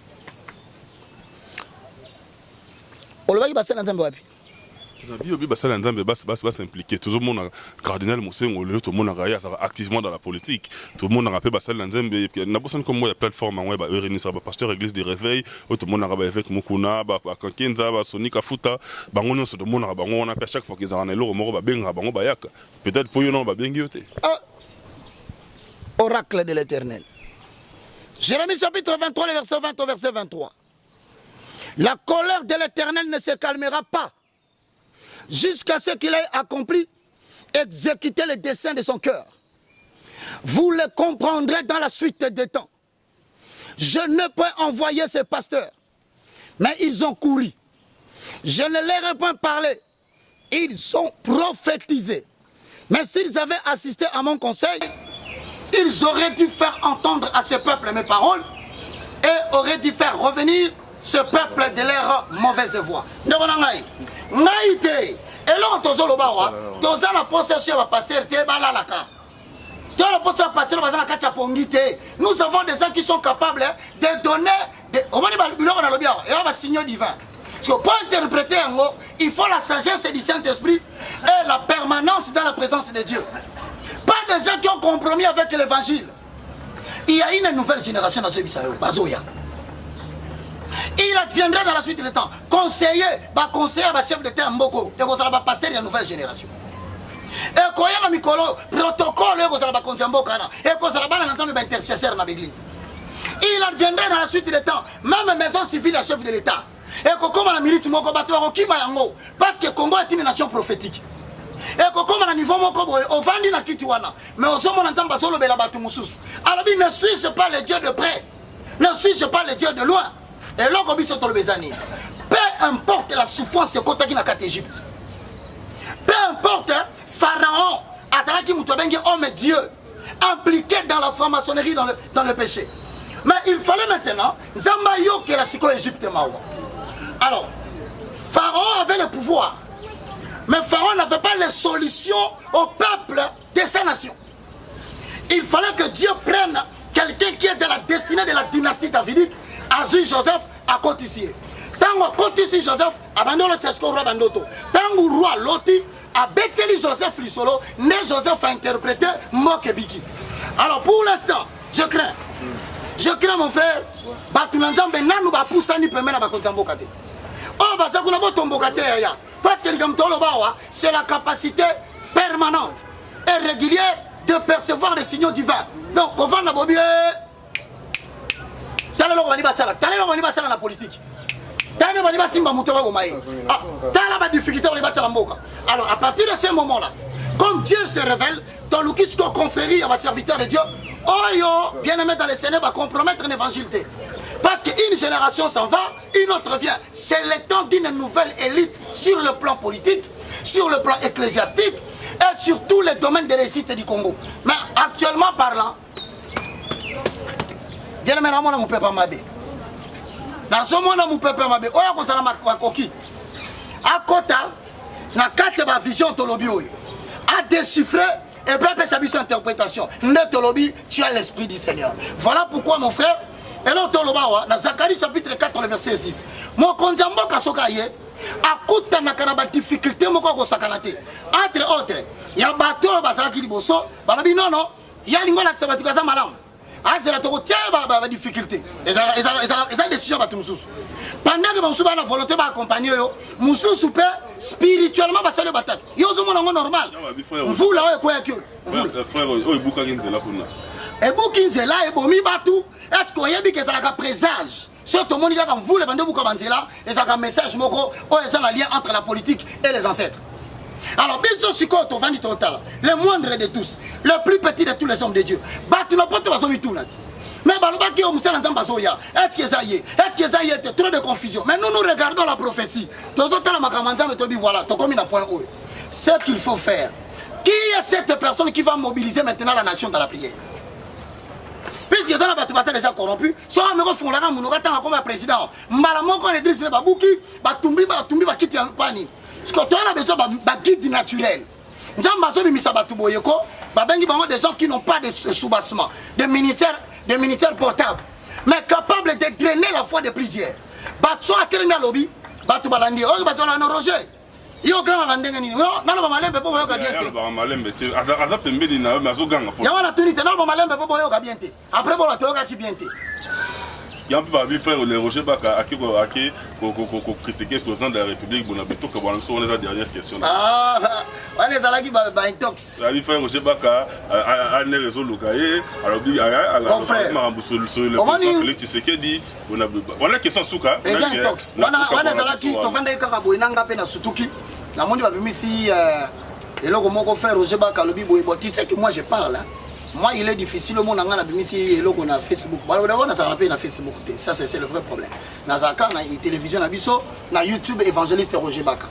Olobaki basala nzambe wapi? Nabi basala nzambe bas impliqué. Tout le monde cardinal Monseigneur tout le monde a activement dans la politique. Tout le monde a rappelé basala nzambe na bosan comme moi il y a plateforme ouais réunir pasteur église du réveil, tout le monde a avec Mukuna, Kankenza, Sonika Futa, bango tout le monde a bango on a chaque fois qu'ils ont un euro moro ba benga bango bayaka. Peut-être pour yo non ba bengi yote. Oracle de l'Éternel. Jérémie chapitre 23 le verset 20 au verset 23. La colère de l'Éternel ne se calmera pas jusqu'à ce qu'il ait accompli, exécuté les desseins de son cœur. Vous le comprendrez dans la suite des temps. Je ne peux envoyer ces pasteurs, mais ils ont couru. Je ne leur ai pas parlé. Ils ont prophétisé. Mais s'ils avaient assisté à mon conseil, ils auraient dû faire entendre à ce peuple mes paroles et auraient dû faire revenir ce peuple de leur mauvaise voie. Et là, la possession de pasteur, nous avons des gens qui sont capables de donner des signaux divins. Pour interpréter, il faut la sagesse du Saint-Esprit et la permanence dans la présence de Dieu. Pas des gens qui ont compromis avec l'évangile. Il y a une nouvelle génération dans ce pays. Il adviendra dans la suite du temps. Conseiller, chef de terre Mboko, et vous allez passer de la nouvelle génération. Et quand il y a un protocole, vous allez conseiller Mboko, et vous allez un intercesseur dans l'église. Il adviendra dans la suite du temps, même maison civile et chef de l'État. Et comme on a milité, parce que Congo est une nation prophétique. Et comme on a niveau on vend na Kitiwana, mais on s'en entend pas solo bela batu mususu. Alors ne suis-je pas le Dieu de près? Ne suis-je pas le Dieu de loin? Et là, comme ils sont le Bézani, peu importe la souffrance qu'on a dans l'Égypte, peu importe Pharaon, Azalaki Moutobengi, homme et Dieu, impliqué dans la franc-maçonnerie, dans le péché. Mais il fallait maintenant, Zambayo qui est la Siko Égypte Mawa. Alors, Pharaon avait le pouvoir. Mais Pharaon n'avait pas les solutions au peuple de sa nation. Il fallait que Dieu prenne quelqu'un qui est de la destinée de la dynastie davidique, Azui Joseph, à Cotissier. Tant que Cotissier Joseph, abandonne le Tesco roi Bandoto. Tant que roi Loti, a Bekeli Joseph Lissolo, né Joseph a interprété Mokebiki. Alors pour l'instant, je crains mon frère, Batunanzambe Nanou Bapoussani Pemena Bakonzambokate. Oh, Bazakuna Botombokate ya. Parce que c'est la capacité permanente et régulière de percevoir les signaux divins. Donc, on va dans la politique. Alors, à partir de ce moment-là, comme Dieu se révèle, dans le qui confrérie à ma serviteur de Dieu, oh bien aimé dans les Seigneurs, va compromettre l'évangile. Parce qu'une génération s'en va, une autre vient. C'est le temps d'une nouvelle élite sur le plan politique, sur le plan ecclésiastique et sur tous les domaines de réussite du Congo. Mais actuellement parlant, bien aimé, mon peuple Mabé. Dans ce monde, mon peuple Mabé, oh, il y a ma coquille. À côté, dans la carte vision de l'objet, à déchiffrer et bien sa vision interprétation. Tu as l'esprit du Seigneur. Voilà pourquoi, mon frère. Et là, dans Zacharie chapitre 4, le verset 6. Mon konjambo kasokaye, akuta na kanaba difficulté moko ko sakanate. Entre autres, il y a bateau basala ki liboso, banabi non, il y a lingola qui s'abattu kaza malam. Azela toko tiens ba difficulté. Eza décision ba tumususu. Pendant que bamusu ba na volonté ba accompagner yo, mususu pe spirituellement basale batak. Yo zo mona normal. Vous là quoi que frère, o ibuka kinzela kuna. Et Boukinzela et Bomi Batou, est-ce qu'on y a dit que ça a un présage? Surtout, mon gars, quand vous, les bandits Boukamantela, et ça a un message, moko, oh, et ça a un lien entre la politique et les ancêtres. Alors, bien sûr, si on va dire total, le moindre de tous, le plus petit de tous les hommes de Dieu, Batou n'a pas de façon tout net. Mais Balobaki, on s'est entendu, est-ce que ça y est? Est-ce que ça y est? Trop de confusion. Mais nous, nous regardons la prophétie. Tous les autres, voilà, tu as commis un point haut. Ce qu'il faut faire. Qui est cette personne qui va mobiliser maintenant la nation dans la prière? Puisque ça n'a déjà corrompu, soit on font la gamme, on va comme président. Malamon, quand on est dit, c'est Babouki, Batumbi, va quitter un panier. Parce que tu as besoin d'un guide naturel. Nous avons besoin de gens qui n'ont pas de soubassement, de ministères portables, mais capables de drainer la foi de plusieurs. Batso a quel lobby, Batu Balandi, oh, Batu a Roger. Yo ganga ndenge nini non ba malembe po boyoka bien te ba malembe te aza pembeli na mazo ganga po ya wana tuni te non ba malembe po boyoka bien te après bo batoyoka ki bien te ya mpe ba bi frère le Roger Baka akiko critiquer le président de la République Bonabeto que bon on les a dernière question ah on les a qui ba intox ya bi frère Roger Baka a ne réseau locaye alors bi mon frère mambo sur le président Félix Tshisekedi on a question souka les intox wana zala ki to vanda kaka boinanga pe na sutuki na mondi ba bimisi eloko moko frère Roger Baka lobi boy tu sais que moi je parle hein. Moi, il est difficile, le monde a bimisi et on a Facebook. D'abord, on a na Facebook. Ça, c'est le vrai problème. Dans la télévision, na YouTube, évangéliste Roger Baka.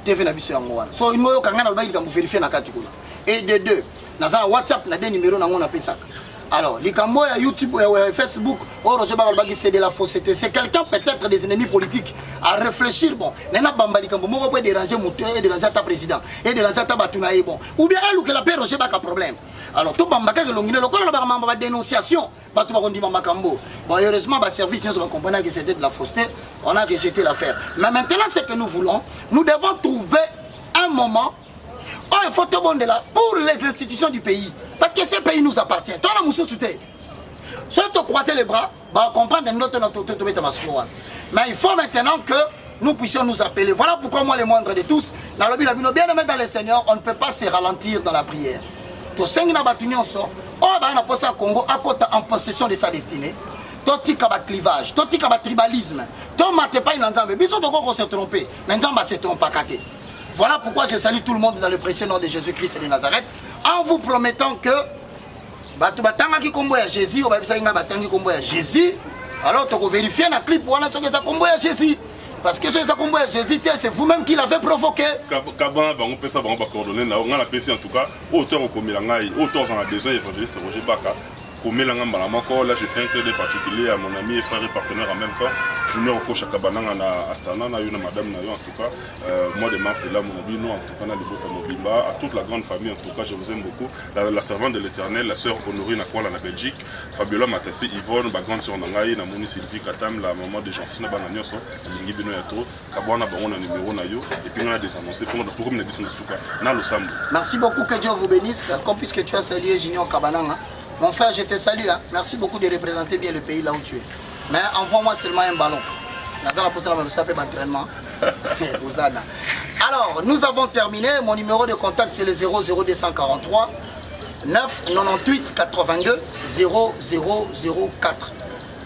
TV na biso yango wana. So imoyo kangana ba ilika vérifier na kati kuna. Et de deux, na WhatsApp na des numéros na ngona pesaka. Alors, likambo ya YouTube et Facebook, Roger Baka c'est de la fausseté. C'est quelqu'un peut-être des ennemis politiques à réfléchir bon. Nena bamba likambo moko peut déranger moto et déranger ta président et déranger ta batuna e bon. Ou bien elle ou que la paix Roger Baka problème. Alors tout bamba que longine lokolo na bamba dénonciation, batu ba kondi bamba kambo. Bon heureusement ba service nous va comprendre que c'était de la fausseté, on a rejeté l'affaire. Mais maintenant ce que nous voulons, nous devons trouver un moment où il faut tout bon de là pour les institutions du pays. Parce que ce pays nous appartient. Toi, on a moussou souté. Si tu croises les bras, on va comprendre notre. Mais il faut maintenant que nous puissions nous appeler. Voilà pourquoi moi, les moindres de tous, dans le bien aimé dans le Seigneur, on ne peut pas se ralentir dans la prière. Tout ce qui n'a pas fini, on sort. Oh, on a posé à Congo, à côté en possession de sa destinée. Tout ce qui a clivage, tout ce qui a tribalisme. Tout ce qui a pas une ensemble. Mais ils ont se trompé. Maintenant, on ne se trompe pas. Voilà pourquoi je salue tout le monde dans le précieux nom de Jésus-Christ et de Nazareth. En vous promettant que Batu batanga ki kombo ya Jésus, ou babisa inga batangi kombo ya Jésus. Alors tu peux vérifier dans le clip wana soki za kombo ya Jésus. Parce que soki za kombo ya Jésus, c'est vous-même qui l'avez provoqué. Kabana bango pesa bango ba coordonner na on a PC en tout cas, auteur au komila ngai, auteur en a besoin évangéliste Roger Baka. komelanga mbala moko. Là je fais un clin d'œil particulier à mon ami et frère et partenaire en même temps Junior Oko Chakabananga na Astana na yo na madame na yo en tout cas mois de mars c'est là mon ami nous en tout cas na Libota Mobimba, à toute la grande famille en tout cas je vous aime beaucoup, la servante de l'Éternel, la sœur Honorine Akwala na Belgique, Fabiola Matassi Yvonne, ba grande sœur Nangai na Moni Sylvie Katam, la maman de Jancina bana nyoso lingi bino ya to kabwana bango na numéro na yo et puis on a des annonces pour nous pour na biso na suka na losambo. Merci beaucoup, que Dieu vous bénisse. Comme puisque tu as salué Junior Kabananga, mon frère, je te salue. Hein. Merci beaucoup de représenter bien le pays là où tu es. Mais envoie-moi seulement un ballon. Alors, nous avons terminé. Mon numéro de contact, c'est le 00243 998 82 0004.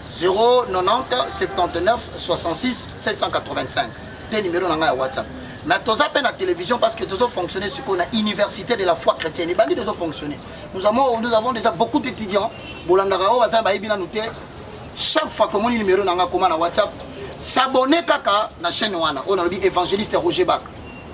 090 79 66 785. Tes numéros dans WhatsApp. Mais tous à peine à la télévision parce que tous fonctionner sur la université de la foi chrétienne. Et bandits tous fonctionner. Nous avons déjà beaucoup d'étudiants. Chaque fois que mon numéro dans WhatsApp, s'abonner kaka na chaîne wana. On a le évangéliste Roger Bach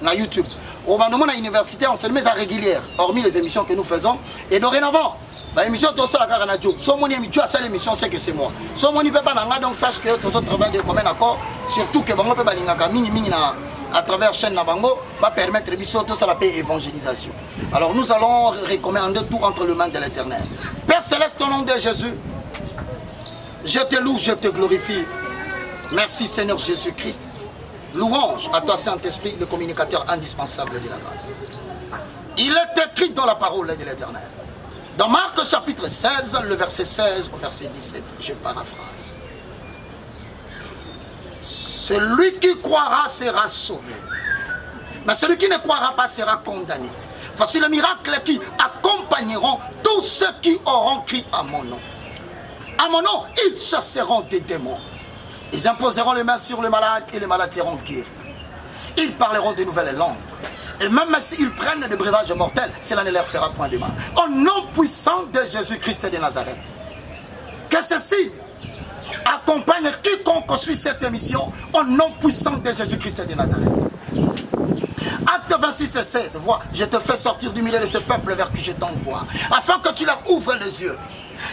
na YouTube. Au moment à l'université, on se met à régulière, hormis les émissions que nous faisons. Et dorénavant, l'émission tout ça la radio. Si mon émission à l'émission, c'est que c'est moi. Si mon peut pas nanga donc sache que tout travail de commun accord, surtout que bango peut pas lingaka mini na à travers chaîne Nabango va permettre tout ça la paix évangélisation. Alors nous allons recommander tout entre les mains de l'Éternel. Père céleste, au nom de Jésus, je te loue, je te glorifie. Merci Seigneur Jésus-Christ. Louange à toi Saint-Esprit, le communicateur indispensable de la grâce. Il est écrit dans la parole de l'Éternel. Dans Marc chapitre 16, le verset 16 au verset 17, je paraphrase. Celui qui croira sera sauvé. Mais celui qui ne croira pas sera condamné. Voici le miracle qui accompagneront tous ceux qui auront crié à mon nom. À mon nom, ils chasseront des démons. Ils imposeront les mains sur les malades et les malades seront guéris. Ils parleront de nouvelles langues. Et même s'ils prennent des breuvages mortels, cela ne leur fera point de mal. Au nom puissant de Jésus-Christ de Nazareth, que ce signe accompagne quiconque suit cette émission au nom puissant de Jésus-Christ de Nazareth. Acte 26 et 16, vois, je te fais sortir du milieu de ce peuple vers qui je t'envoie, afin que tu leur ouvres les yeux,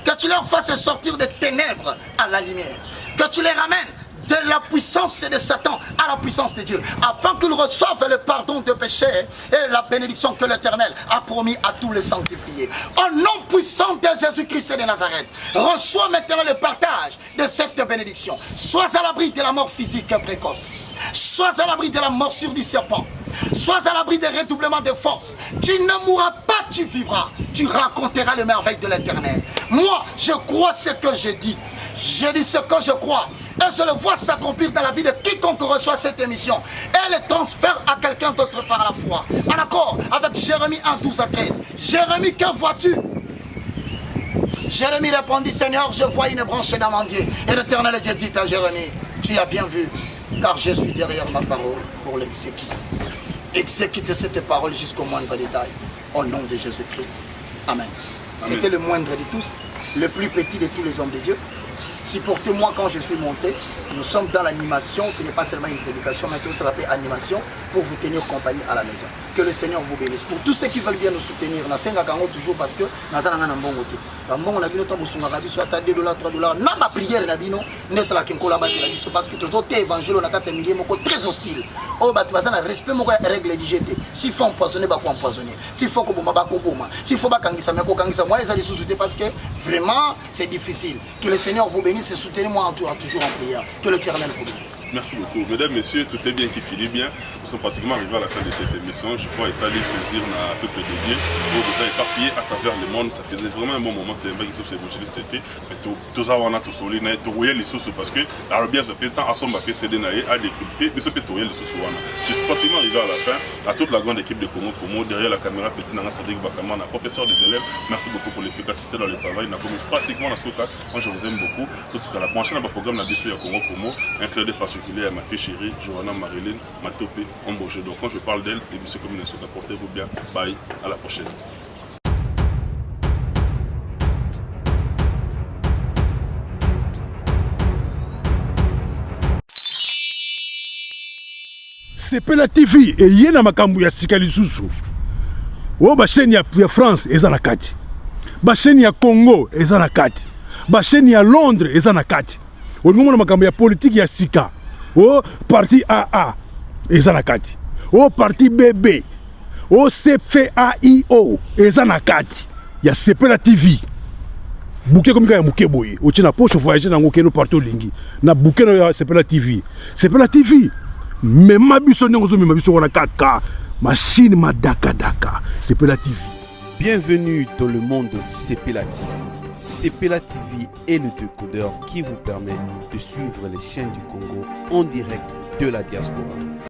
que tu leur fasses sortir des ténèbres à la lumière, que tu les ramènes de la puissance de Satan à la puissance de Dieu, afin qu'ils reçoivent le pardon de péché et la bénédiction que l'Éternel a promis à tous les sanctifiés. Au nom puissant de Jésus-Christ de Nazareth, reçois maintenant le partage de cette bénédiction. Sois à l'abri de la mort physique précoce. Sois à l'abri de la morsure du serpent. Sois à l'abri des redoublements de force. Tu ne mourras pas, tu vivras. Tu raconteras les merveilles de l'Éternel. Moi, je crois ce que je dis. Je dis ce que je crois. Et je le vois s'accomplir dans la vie de quiconque reçoit cette émission. Et le transfère à quelqu'un d'autre par la foi. En accord avec Jérémie 1, 12 à 13. Jérémie, que vois-tu? Jérémie répondit, Seigneur, je vois une branche d'amandier. Et l'Éternel Dieu dit à Jérémie, tu as bien vu, car je suis derrière ma parole pour l'exécuter. Exécutez cette parole jusqu'au moindre détail. Au nom de Jésus-Christ. Amen. C'était le moindre de tous, le plus petit de tous les hommes de Dieu. Supportez-moi quand je suis monté. Nous sommes dans l'animation, ce n'est pas seulement une prédication, mais tout ça s'appelle animation pour vous tenir compagnie à la maison. Que le Seigneur vous bénisse. Pour tous ceux qui veulent bien nous soutenir, nous sommes toujours parce que nous avons un bon côté. Nous avons soit à $2, $3. N'a pas prière, nous sommes parce que tous autres évangiles, on a 4 milliers, très hostile. Oh, bah, tu vas avoir respect, mon règle d'IGT. S'il faut empoisonner, bah, pour empoisonner. S'il faut que vous m'abacoboma. S'il faut pas kangisa, mais kangisa, moi, ils allaient sous-souter parce que vraiment, c'est difficile. Que le Seigneur vous bénisse et soutenez-moi toujours en prière. Que l'Éternel vous bénisse. Merci beaucoup. Mesdames, Messieurs, tout est bien qui finit bien. Nous sommes pratiquement arrivés à la fin de cette émission. Je crois que ça a plaisir à un peuple de Dieu. Pour vous éparpiller à travers le monde, ça faisait vraiment un bon moment de faire sur l'évangéliste. Mais tous avons tous solide, tous les sources parce que l'Arabie a fait tant à son papier CD à décrypter, mais ce peut les sources. Je suis pratiquement arrivé à la fin. À toute la grande équipe de Congo Promo, derrière la caméra, petit Nanga Sadik Bakaman, professeur des élèves. Merci beaucoup pour l'efficacité dans le travail. Nous avons pratiquement la souka. Moi, je vous aime beaucoup. Tout ce que la prochaine programme, la BSU à Congo Promo, un clin d'œil particulier à ma fille chérie, Johanna Marilyn Matopé Omboje. Donc quand je parle d'elle, et de ce que vous souka, portez-vous bien. Bye, à la prochaine. Sepela TV et yena makambu ya sika lisusu. O ba chaîne ya France eza na kati. bachaîne ya Congo eza na kati bachaîne ya Londres eza na kati olingomona makambo ya politique ya sika o parti AA eza na kati o parti BB o CFAIO eza na kati ya Sepela TV bouquet comme ya muke boye o tina poche voyager nango keno partout lingi na bouquet ya Sepela TV même biso ndenge zo mema biso wana 4K machine madaka daka Sepela TV. Bienvenue dans le monde de Sepela TV. Sepela TV est le décodeur qui vous permet de suivre les chaînes du Congo en direct de la diaspora.